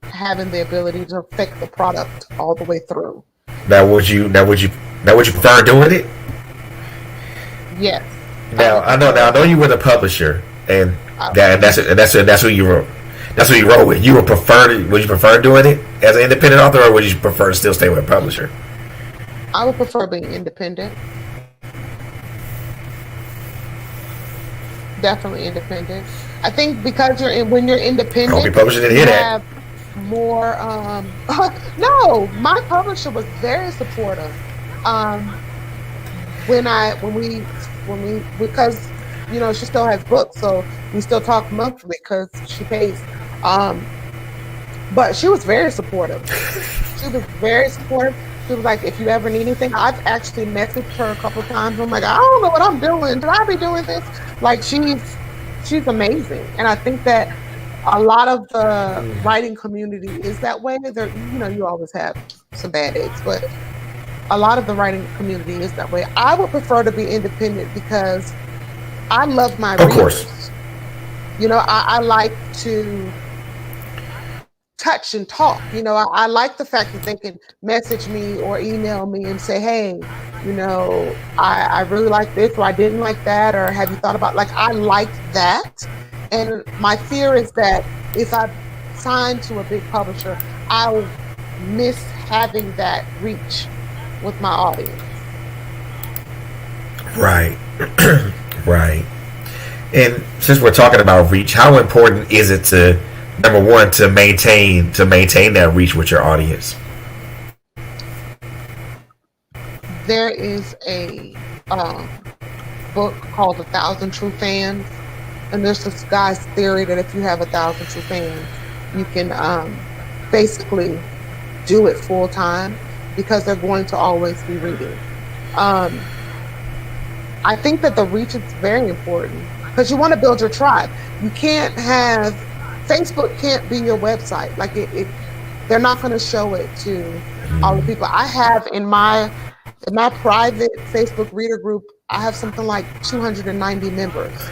having the ability to affect the product all the way through. Now would you prefer doing it? Yes. Now I know you were the publisher, and that's who you wrote. That's who you wrote with. Would you prefer doing it as an independent author, or would you prefer to still stay with a publisher? I would prefer being independent. Definitely independent. I think because when you're independent, I hope your publisher didn't hear that. More no, my publisher was very supportive. Because she still has books, so we still talk monthly because she pays. But she was very supportive. She was very supportive. She was like, if you ever need anything, I've actually messaged her a couple times. I'm like, I don't know what I'm doing. Should I be doing this? Like, she's amazing. And I think that a lot of the writing community is that way. There, you always have some bad eggs, but a lot of the writing community is that way. I would prefer to be independent because I love my readers. Of course. I like to touch and talk. I like the fact that they can message me or email me and say, hey, I really like this, or I didn't like that, or have you thought about, like, I like that. And my fear is that if I sign to a big publisher, I'll miss having that reach with my audience. Right. Right. And since we're talking about reach, how important is it to, number one, to maintain that reach with your audience? There is a book called 1,000 True Fans, and there's this guy's theory that if you have 1,000 true fans, you can basically do it full time because they're going to always be reading. I think that the reach is very important because you want to build your tribe. You can't have Facebook can't be your website. Like they're not going to show it to all the people. I have in my private Facebook reader group, I have something like 290 members.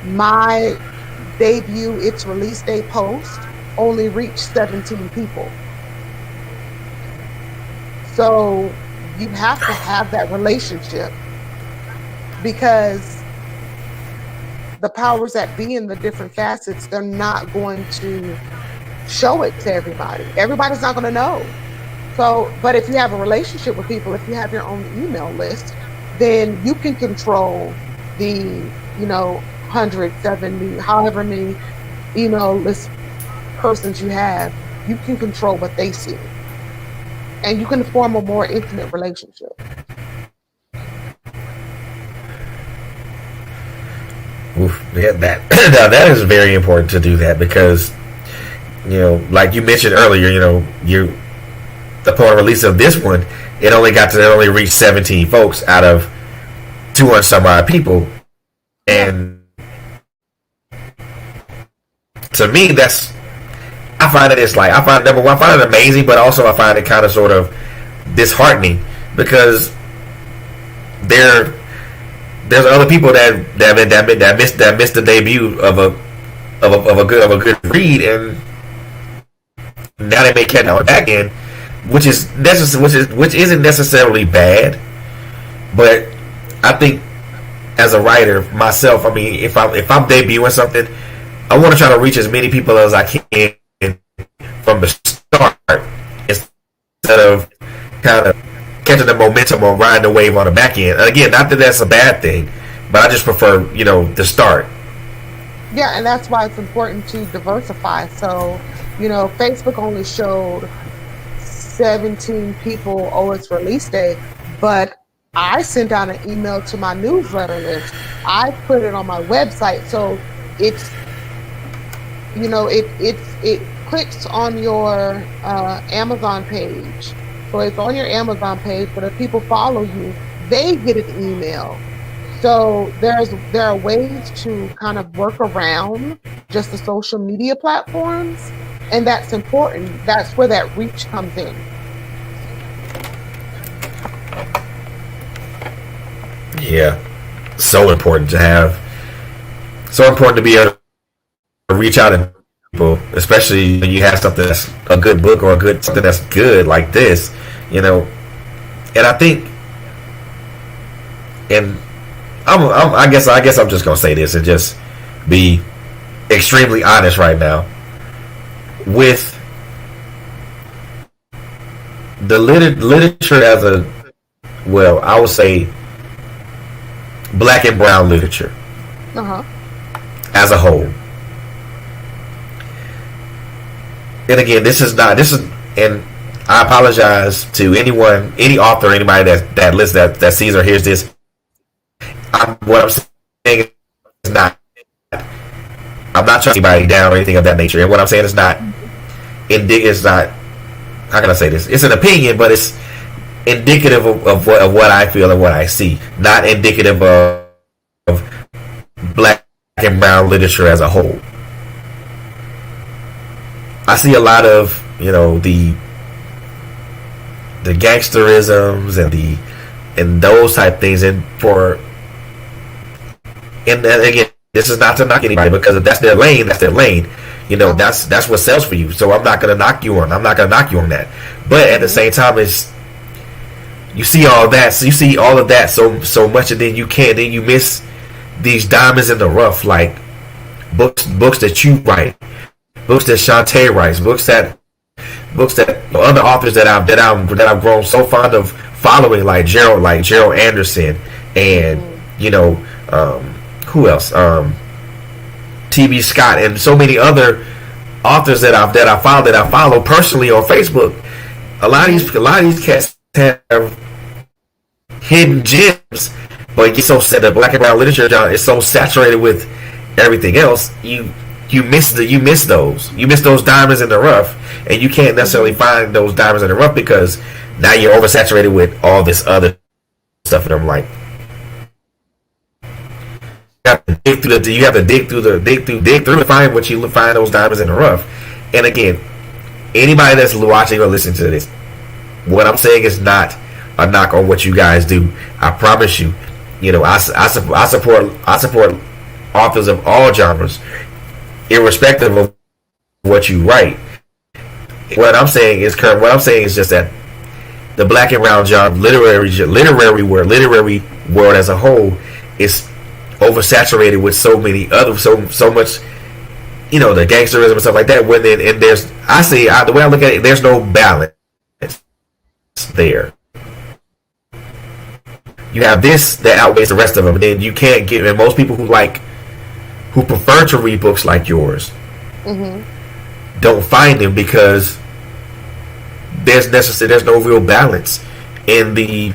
My debut, its release day post only reached 17 people. So you have to have that relationship because the powers that be in the different facets, they're not going to show it to everybody. Everybody's not going to know. So, but if you have a relationship with people, if you have your own email list, then you can control the, 170, however many email list persons you have. You can control what they see, and you can form a more intimate relationship. Oof, yeah, that now that is very important to do that because like you mentioned earlier, you upon release of this one, it only reached 17 folks out of 200 some odd people, and to me, I find it amazing, but also I find it kind of sort of disheartening because there's other people that missed the debut of a good read, and now they may catch on back end, which isn't necessarily bad, but I think as a writer myself, I mean, if I'm debuting something, I want to try to reach as many people as I can from the start instead of kind of catching the momentum or riding the wave on the back end. And again, not that that's a bad thing, but I just prefer, the start. Yeah, and that's why it's important to diversify. So, Facebook only showed 17 people its release date, but I sent out an email to my newsletter list. I put it on my website, so it's it clicks on your Amazon page. So it's on your Amazon page, but if people follow you, they get an email. So there are ways to kind of work around just the social media platforms, and that's important. That's where that reach comes in. Yeah, so important to be able to reach out to people, especially when you have something that's a good book or something that's good like this, And I think, and I guess I'm just gonna say this and just be extremely honest right now with the literature as I would say black and brown literature as a whole. And again, and I apologize to any author, anybody that sees or hears this. What I'm saying is not. I'm not trying to anybody down or anything of that nature. And what I'm saying is not. It's not. How can I say this? It's an opinion, but it's indicative of what I feel and what I see. Not indicative of black and brown literature as a whole. I see a lot of the gangsterisms and those type things, and again, this is not to knock anybody because if that's their lane, that's their lane. That's what sells for you. So I'm not gonna knock you on that. But at the same time, you see all that. So you see all of that so much, and then you miss these diamonds in the rough, like books that you write, books that Shantae writes, books that other authors that I've grown so fond of following, like Gerald Anderson, and who else? T.B. Scott, and so many other authors that I follow personally on Facebook. A lot of these cats have hidden gems, but you so said the black and brown literature is so saturated with everything else. You miss those. You miss those diamonds in the rough, and you can't necessarily find those diamonds in the rough because now you're oversaturated with all this other stuff. And I'm like, you have to dig through to find those diamonds in the rough. And again, anybody that's watching or listening to this, what I'm saying is not a knock on what you guys do. I promise you, I support authors of all genres, irrespective of what you write. What I'm saying is just that the black and brown genre, literary world as a whole is oversaturated with so many other so much, the gangsterism and stuff like that. The way I look at it, there's no balance. there. You have this that outweighs the rest of them, and then you can't get. And most people who prefer to read books like yours, don't find them because there's no real balance in the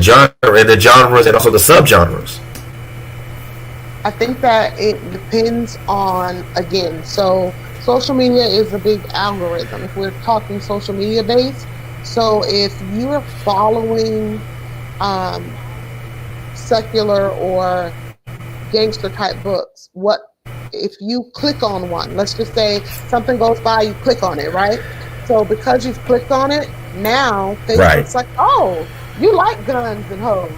genres and also the subgenres. I think that it depends on, again, so social media is a big algorithm. If we're talking social media based, so if you're following secular or gangster type books, what if you click on one? Let's just say something goes by, you click on it, right? So because you've clicked on it, now Facebook's like, oh, you like guns and hoes,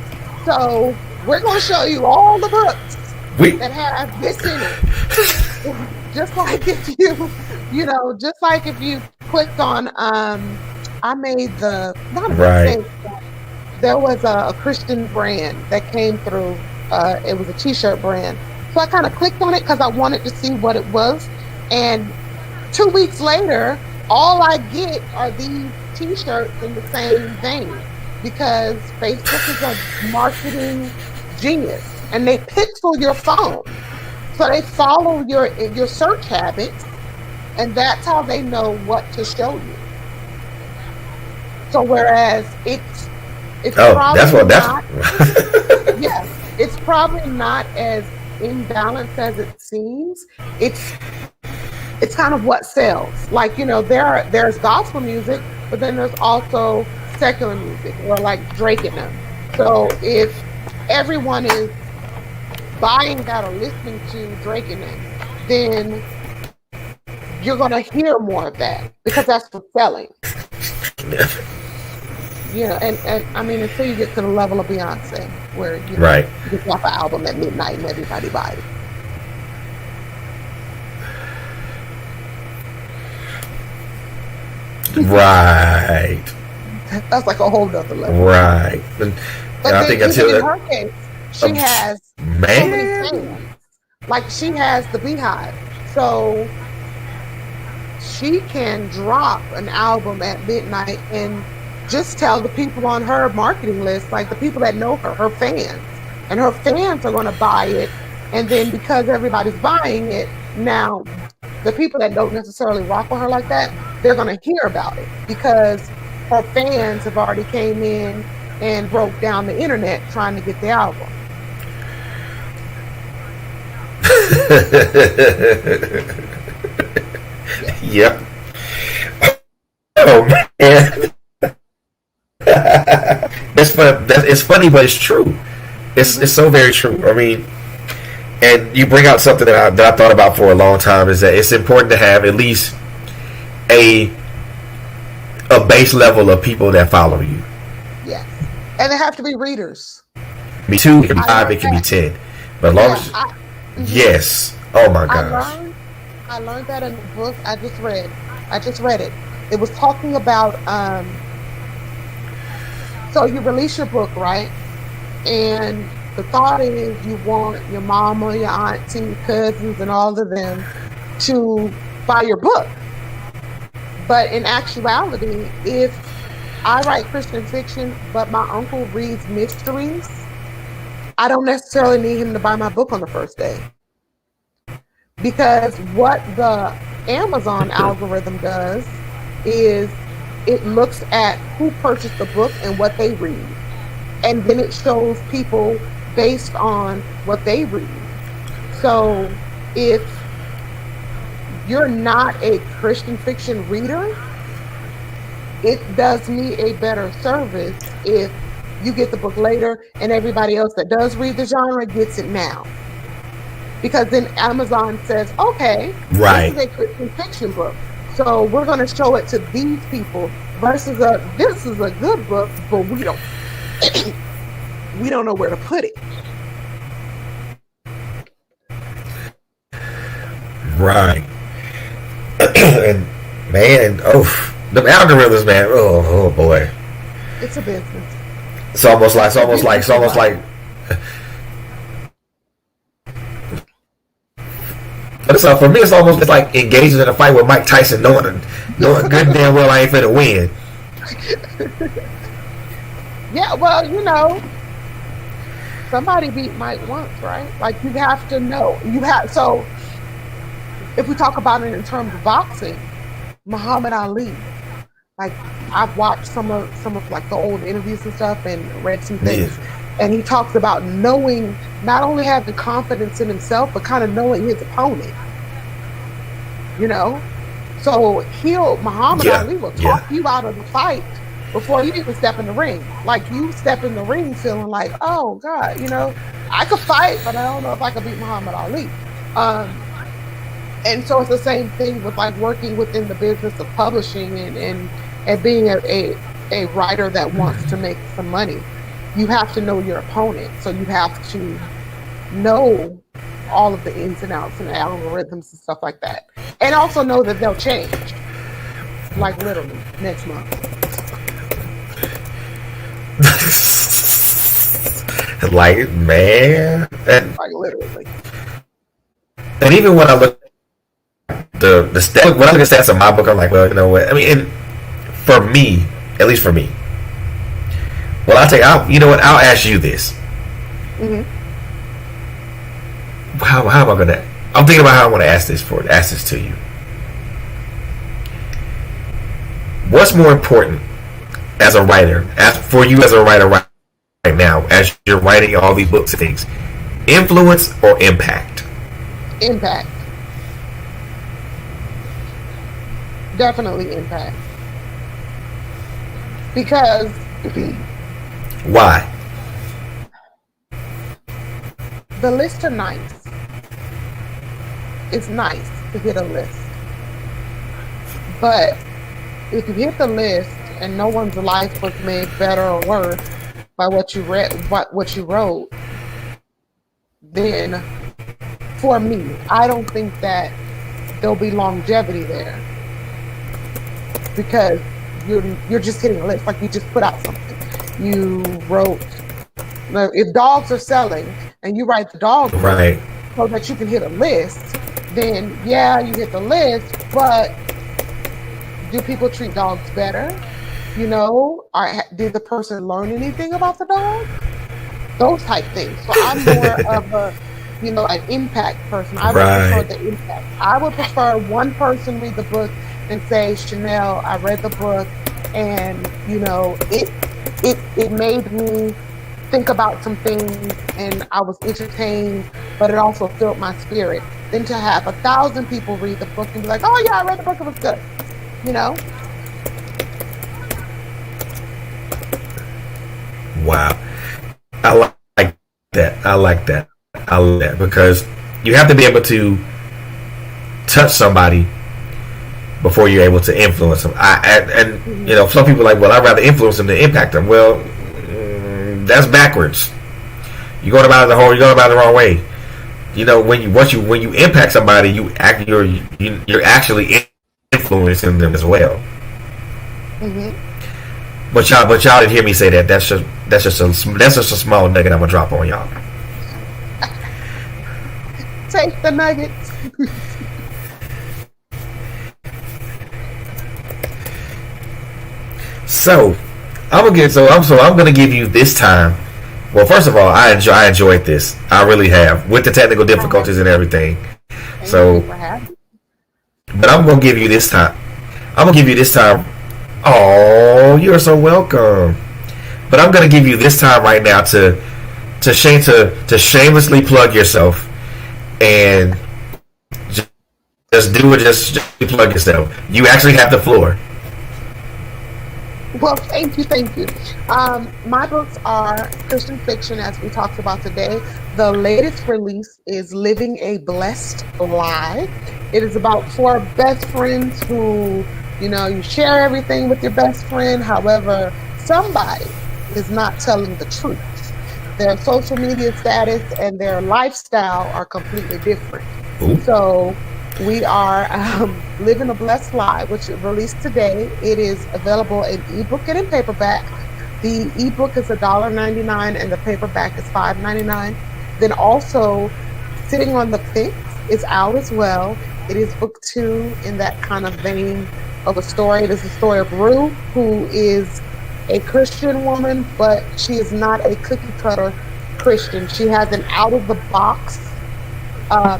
so we're going to show you all the books that have this in it. Just like if just like if you clicked on, I made the, not a mistake, there was a Christian brand that came through. It was a t-shirt brand. So I kind of clicked on it because I wanted to see what it was. And 2 weeks later, all I get are these t-shirts in the same vein, because Facebook is a marketing genius and they pixel your phone. So they follow your search habits, and that's how they know what to show you. So whereas it's probably yes, it's probably not as imbalanced as it seems. It's kind of what sells. Like, there's gospel music, but then there's also secular music, or like Drake and them. So if everyone is buying that or listening to Drake and them, then you're going to hear more of that because that's what's selling. And I mean, until you get to the level of Beyonce, where you drop an album at midnight and everybody buys it. Right. That's like a whole nother level. Right. And I think in her case, she has so many fans. Like, she has the Beehive. So she can drop an album at midnight and just tell the people on her marketing list, like the people that know her fans. And her fans are going to buy it. And then because everybody's buying it, now the people that don't necessarily rock with her like that, they're going to hear about it because her fans have already came in and broke down the internet trying to get the album. Yep. Oh man. It's funny, but it's true. It's so very true. I mean, and you bring out something that I thought about for a long time, is that it's important to have at least a base level of people that follow you. Yes, and they have to be readers. Me too. It can be 5. It can be 10. But as long as yes. Oh my gosh. I learned that in a book I just read it. It was talking about so you release your book, right? And the thought is you want your mama, your auntie, your cousins, and all of them to buy your book. But in actuality, if I write Christain fiction, but my uncle reads mysteries, I don't necessarily need him to buy my book on the first day. Because what the Amazon algorithm does is it looks at who purchased the book and what they read. And then it shows people based on what they read. So if you're not a Christain fiction reader, it does me a better service if you get the book later and everybody else that does read the genre gets it now. Because then Amazon says, okay, this is a Christain fiction book, so we're going to show it to these people versus this is a good book, but we don't we don't know where to put it. Right. And man, the algorithms, man. Oh boy. It's a business. It's almost like But so for me, it's like engaging in a fight with Mike Tyson, knowing good and damn well I ain't finna win. Yeah, well, somebody beat Mike once, right? Like you have to know. So if we talk about it in terms of boxing, Muhammad Ali. Like I've watched some of like the old interviews and stuff and read some things. Yeah. And he talks about knowing, not only having confidence in himself, but kind of knowing his opponent. So Muhammad Ali will talk you out of the fight before you even step in the ring. Like you step in the ring feeling like, oh God, I could fight, but I don't know if I could beat Muhammad Ali. And so it's the same thing with like working within the business of publishing and being a writer that wants to make some money. You have to know your opponent. So you have to know all of the ins and outs and algorithms and stuff like that. And also know that they'll change. Like literally next month. Like, man. Like literally. And even when I look the stats, when I look at stats in my book, I'm like, well, you know what? I mean, for me, at least for me, well, I'll ask you this. Mm-hmm. How am I gonna? I'm thinking about how I want to ask this to you. What's more important as a writer, for you as a writer right now, as you're writing all these books and things, influence or impact? Impact. Definitely impact. Because why? The lists are nice. It's nice to hit a list. But if you hit the list and no one's life was made better or worse by what you read, what you wrote, then for me, I don't think that there'll be longevity there. Because you're just hitting a list, like you just put out something. You wrote, if dogs are selling and you write the dog right so that you can hit a list, then yeah, you hit the list, but do people treat dogs better? Did the person learn anything about the dog? Those type things. So I'm more of an impact person. I would prefer the impact. I would prefer one person read the book and say, She Nell, I read the book and it made me think about some things and I was entertained, but it also filled my spirit. Than to have 1,000 people read the book and be like, oh yeah, I read the book, it was good. Wow. I like that. I like that because you have to be able to touch somebody before you're able to influence them. Some people are like, well, I'd rather influence them than impact them. Well, that's backwards. You're going about it the wrong way. When you impact somebody, you're actually influencing them as well. Mm-hmm. But y'all didn't hear me say that. That's just a small nugget I'm gonna drop on y'all. Take the nuggets. So I'm gonna give you this time. Well, first of all, I enjoyed this. I really have, with the technical difficulties and everything. But I'm gonna give you this time. Oh, you're so welcome. But I'm gonna give you this time right now to shamelessly plug yourself and just plug yourself. You actually have the floor. Well, thank you. My books are Christain Fiction, as we talked about today. The latest release is Living a Blessed Lie. It is about 4 best friends who, you share everything with your best friend. However, somebody is not telling the truth. Their social media status and their lifestyle are completely different. Ooh. So we are Living a Blessed Lie, which released today. It is available in ebook and in paperback. The ebook is $1.99 and the paperback is $5.99. Then also, Sitting on the Fence is out as well. It is book two in that kind of vein of a story. It is the story of Rue, who is a Christian woman, but she is not a cookie cutter Christian. She has an out of the box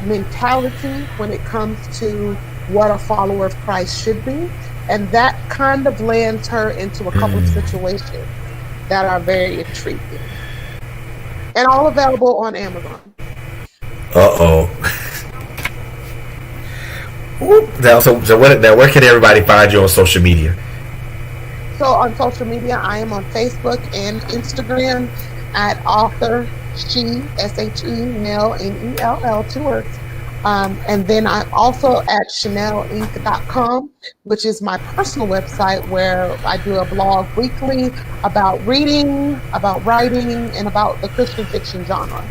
mentality when it comes to what a follower of Christ should be. And that kind of lands her into a couple of situations that are very intriguing. And all available on Amazon. Now, where can everybody find you on social media? So on social media, I am on Facebook and Instagram at author She, She Nell, Nell, 2 words. And then I'm also at CheNellInc.com, which is my personal website where I do a blog weekly about reading, about writing, and about the Christian fiction genre.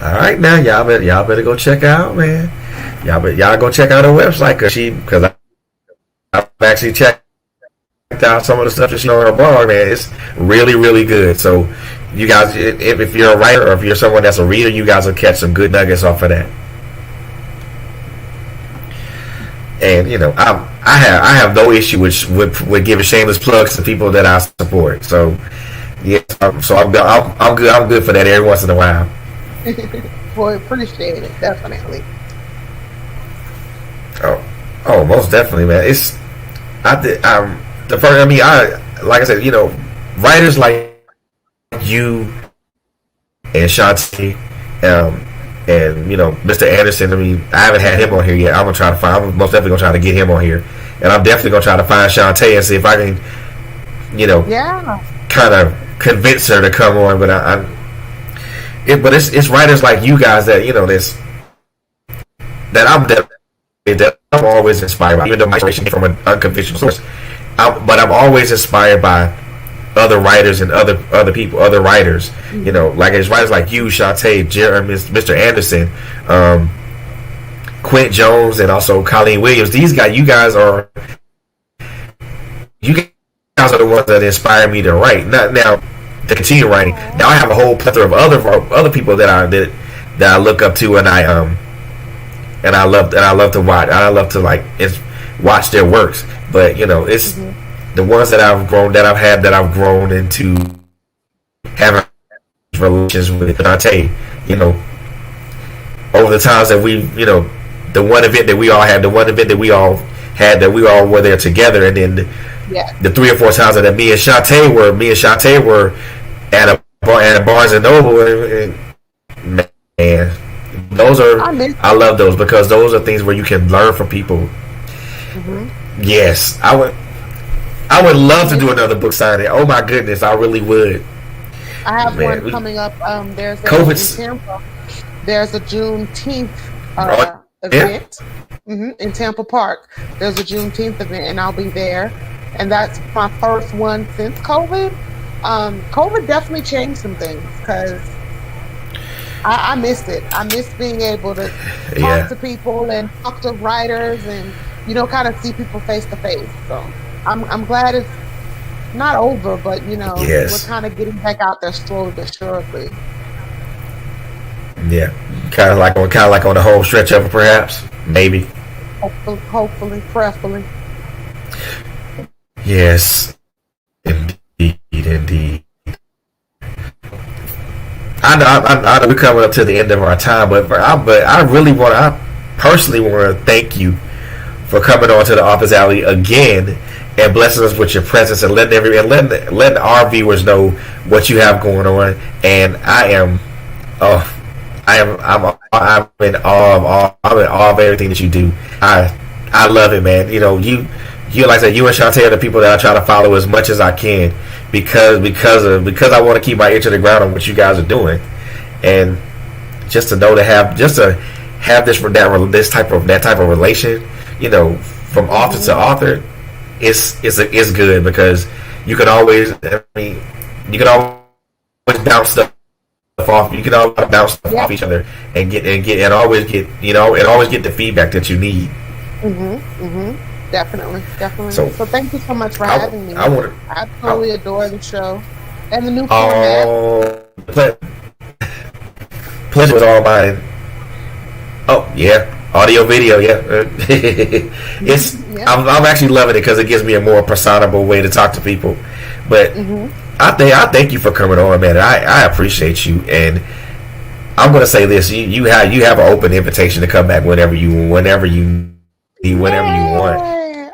All right, now y'all better go check out, man. Y'all go check out her website because I've actually checked out some of the stuff that she on her blog, man. It's really, really good. So you guys, if you're a writer or if you're someone that's a reader, you guys will catch some good nuggets off of that. And I have no issue with giving shameless plugs to people that I support. So yeah, so I'm good for that every once in a while. Boy, appreciate it, definitely. Oh, most definitely, man. Like I said, writers like you and Shantae, and Mr. Anderson. I mean, I haven't had him on here yet. I'm most definitely gonna try to get him on here, and I'm definitely gonna try to find Shantae and see if I can, kind of convince her to come on. But but it's writers like you guys that that I'm always inspired by, even though my inspiration came from an unconventional source. But I'm always inspired by other writers and other people, other writers. Like it's writers like you, Shantae, Mr. Anderson, Quint Jones, and also Colleen Williams. You guys are the ones that inspire me to write. Now to continue writing. Now I have a whole plethora of other people that I look up to, and I love to watch. I love to watch their works. But it's the ones that I've grown into having relations with. Shantae, over the times that the one event that we all had, that we all were there together, and then the 3 or 4 times that me and Shantae were at Barnes and Noble, and man, I love those, because those are things where you can learn from people. Yes, I would love to do another book signing. Oh my goodness, I really would. I have one coming up. There's in Tampa. There's a Juneteenth event in Tampa Park. There's a Juneteenth event, and I'll be there. And that's my first one since COVID. COVID definitely changed some things, because I missed it. I miss being able to talk to people and talk to writers and kind of see people face to face. So I'm glad it's not over, but we're kind of getting back out there slowly but surely. Yeah, kind of like on the home stretch of it, perhaps, maybe. Hopefully, prayerfully. Yes, indeed. I know we're coming up to the end of our time, but I personally want to thank you for coming on to the Office Alley again and blessing us with your presence and letting our viewers know what you have going on. And I'm in awe of everything that you do. I love it, man. You like I said, you and Shantae are the people that I try to follow as much as I can, because I want to keep my ear to the ground on what you guys are doing, and just to have this type of relation, from author to author, it's good, because you can always bounce stuff off. You can always bounce stuff off each other and always get the feedback that you need. Definitely. So thank you so much for having me. I totally adore the show and the new format. Pleasure was all mine. Oh yeah, audio video. Yeah, it's. Yeah. I'm actually loving it because it gives me a more personable way to talk to people. But I thank you for coming on, man. I appreciate you, and I'm gonna say this: you have an open invitation to come back whenever you want.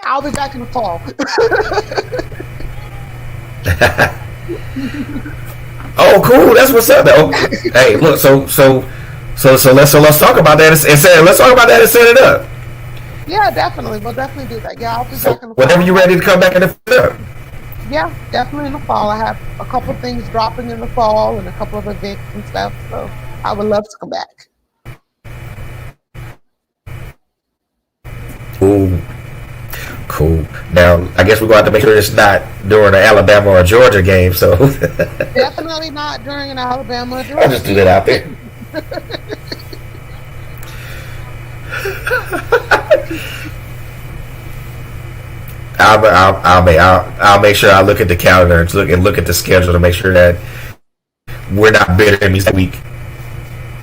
I'll be back in the fall. Oh, cool. That's what's up, though. Hey, look. So let's talk about that and let's talk about that and set it up. Yeah, definitely. We'll definitely do that. Yeah, I'll be So back in the fall. whenever you're ready to come back and set it up. Yeah, definitely in the fall. I have a couple of things dropping in the fall and a couple of events and stuff. So I would love to come back. Ooh, cool. Now, I guess we're going to have to make sure it's not during an Alabama or Georgia game. So Definitely not during an Alabama. I'll just do that out there. I'll make sure I look at the calendar and look at the schedule to make sure that we're not bitter enemies that week.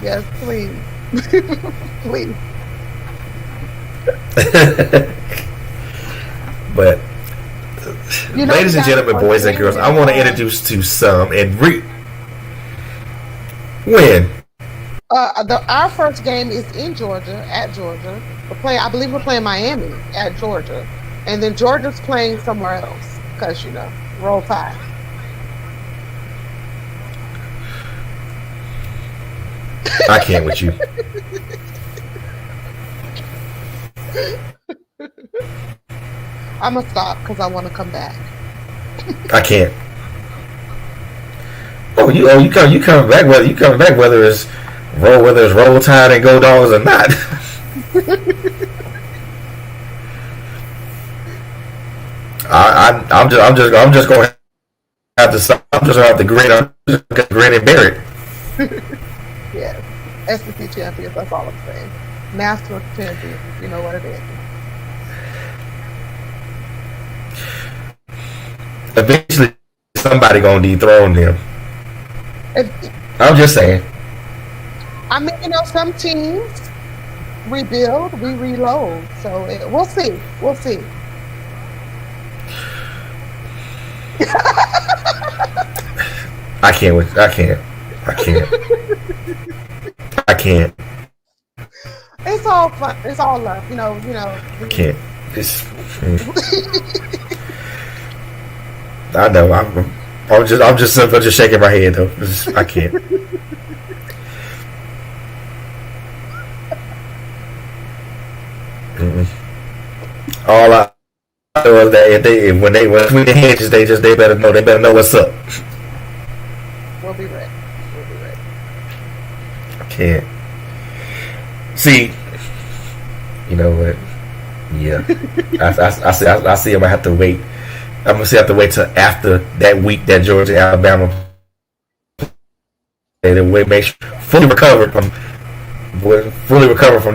Yes, please. Please. But You know, ladies and gentlemen, boys and girls, I want to introduce. introduce to some and when Our first game is in Georgia, at Georgia. I believe we're playing Miami at Georgia. And then Georgia's playing somewhere else. Because, roll tide. I can't with you. I'm going to stop because I want to come back. I can't. You come back whether it's roll tide and go dogs or not. I'm just going to have to stop. I'm just going to have to grin. I'm just going to grin and bear it. Yes. SEC champions, that's all I'm saying. National champions, you know what it is. Eventually, somebody going to dethrone them. I'm just saying. I mean, some teams rebuild, we reload. So we'll see. We'll see. I can't. It's all fun. It's all love. I can't. I know. I'm just shaking my head though. I can't. All I know is that when they between the hedges, they better know what's up. We'll be ready. I can't. See, you know what? Yeah, I see. I'm gonna have to wait. I'm gonna have to wait till after that week that Georgia Alabama play. Then we make sure fully recover from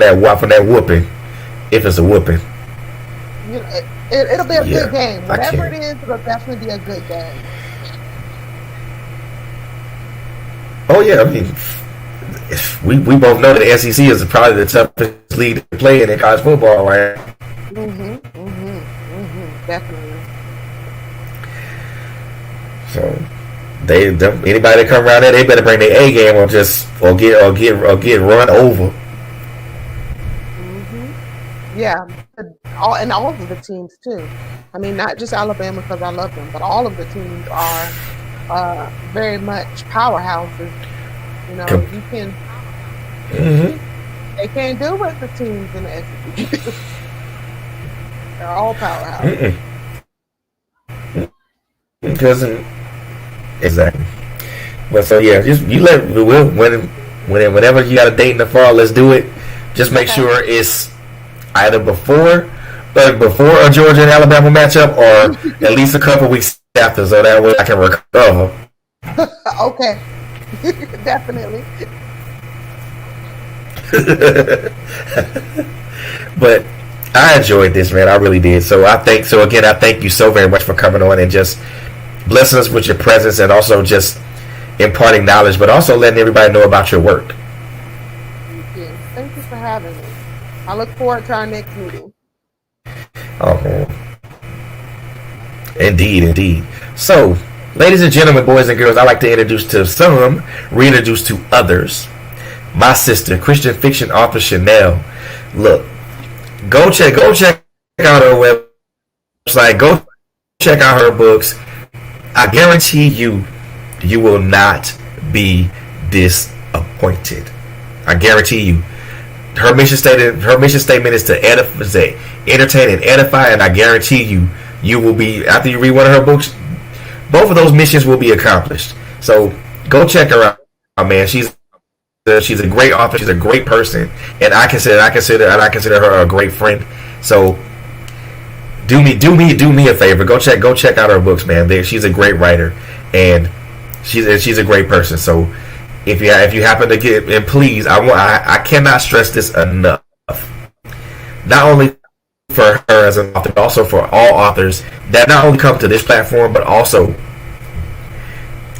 that whooping, if it's a whooping. It'll be a good game. Whatever it is, it'll definitely be a good game. Oh yeah, I mean, we both know that the SEC is probably the toughest league to play in college football, right? Definitely. So anybody that come around there, they better bring their A game or get run over. Yeah, all of the teams too. I mean, not just Alabama because I love them, but all of the teams are very much powerhouses. You can. They can't do what the teams in the SEC. They're all powerhouses. Exactly. But so yeah, just whenever you got a date in the fall, let's do it. Just make sure it's either before a Georgia and Alabama matchup or at least a couple weeks after, so that way I can recover. Okay. Definitely. But I enjoyed this, man. I really did. So I thank you so very much for coming on and just blessing us with your presence and also just imparting knowledge, but also letting everybody know about your work. I look forward to our next meeting. Oh man. Indeed. So, ladies and gentlemen, boys and girls, I like to introduce to some, reintroduce to others, my sister, Christain Fiction author She Nell. Look, go check out her website. Go check out her books. I guarantee you will not be disappointed. I guarantee you. Her mission statement is to entertain and edify, and I guarantee you will be, after you read one of her books, both of those missions will be accomplished. So go check her out, man. She's a great author. She's a great person, and I consider her a great friend. So do me a favor. Go check out her books, man. She's a great writer, and she's a great person. So if you happen to get, and please, I cannot stress this enough. Not only for her as an author, but also for all authors that not only come to this platform, but also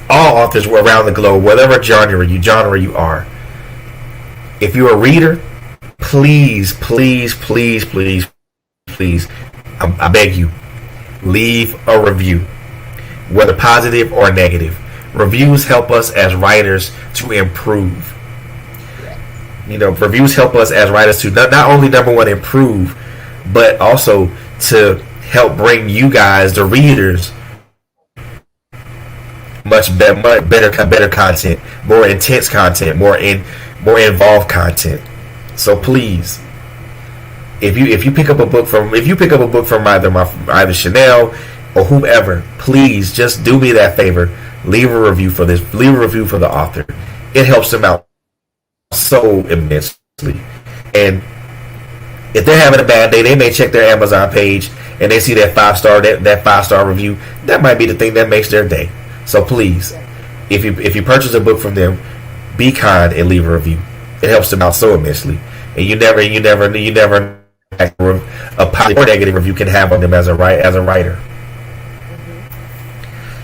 all authors around the globe, whatever genre you are. If you're a reader, please, I beg you, leave a review, whether positive or negative. Reviews help us as writers to improve. Reviews help us as writers to not only, number one, improve, but also to help bring you guys, the readers, much better content, more intense content, more involved content. So please, if you pick up a book from either She Nell or whomever, please just do me that favor. Leave a review for this. Leave a review for the author. It helps them out so immensely. And if they're having a bad day, they may check their Amazon page and they see that 5-star review. That might be the thing that makes their day. So please, if you purchase a book from them, be kind and leave a review. It helps them out so immensely. And you never a positive or negative review can have on them as a writer.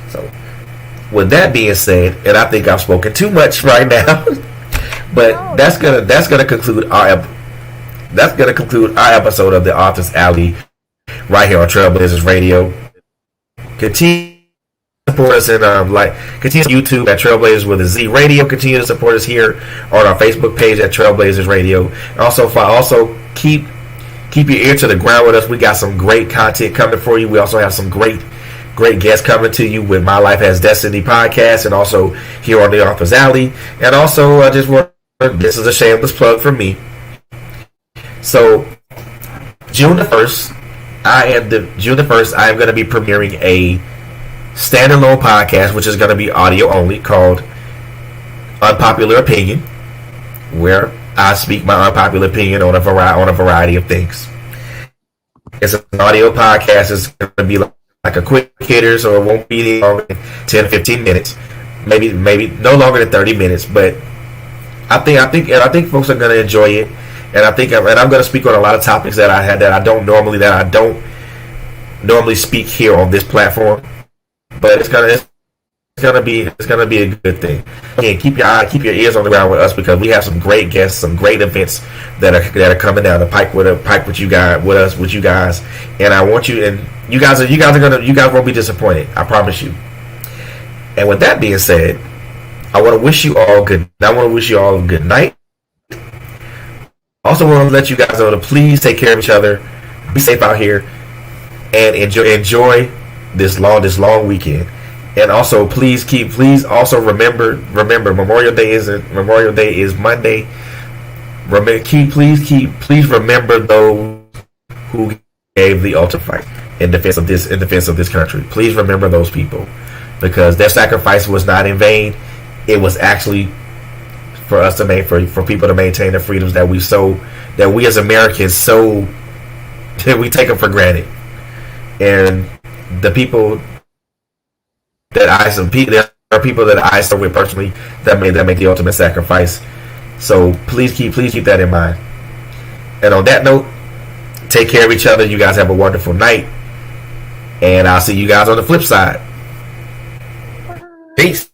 So, with that being said, and I think I've spoken too much right now, but that's gonna conclude our episode of the Author's Alley right here on Trailblazers Radio. Continue to support us and continue YouTube at Trailblazers with a Z Radio. Continue to support us here on our Facebook page at Trailblazers Radio. Also keep your ear to the ground with us. We got some great content coming for you. We also have some great guests coming to you with My Life Has Destiny podcast, and also here on the Author's Alley. And also, this is a shameless plug for me. So, June the 1st, I am going to be premiering a standalone podcast, which is going to be audio only, called Unpopular Opinion, where I speak my unpopular opinion on a variety of things. It's an audio podcast. It's going to be like a quick hitter, so it won't be longer than 10 15 minutes, maybe no longer than 30 minutes. But I think folks are going to enjoy it, and I'm going to speak on a lot of topics that I don't normally speak here on this platform. But it's gonna be a good thing. Again, keep your ears on the ground with us, because we have some great guests, some great events that are coming down the pike with you guys. And I want you, and you guys won't be disappointed. I promise you. And with that being said, I want to wish you all a good night. Also want to let you guys know to please take care of each other, be safe out here, and enjoy this long weekend. And also, please remember Memorial Day is Monday. Please remember those who gave the ultimate fight in defense of this country. Please remember those people, because their sacrifice was not in vain. It was actually for us to for people to maintain the freedoms that we as Americans we take them for granted. And the people there are people that I serve with personally that make the ultimate sacrifice. So please keep that in mind. And on that note, take care of each other. You guys have a wonderful night, and I'll see you guys on the flip side. Peace.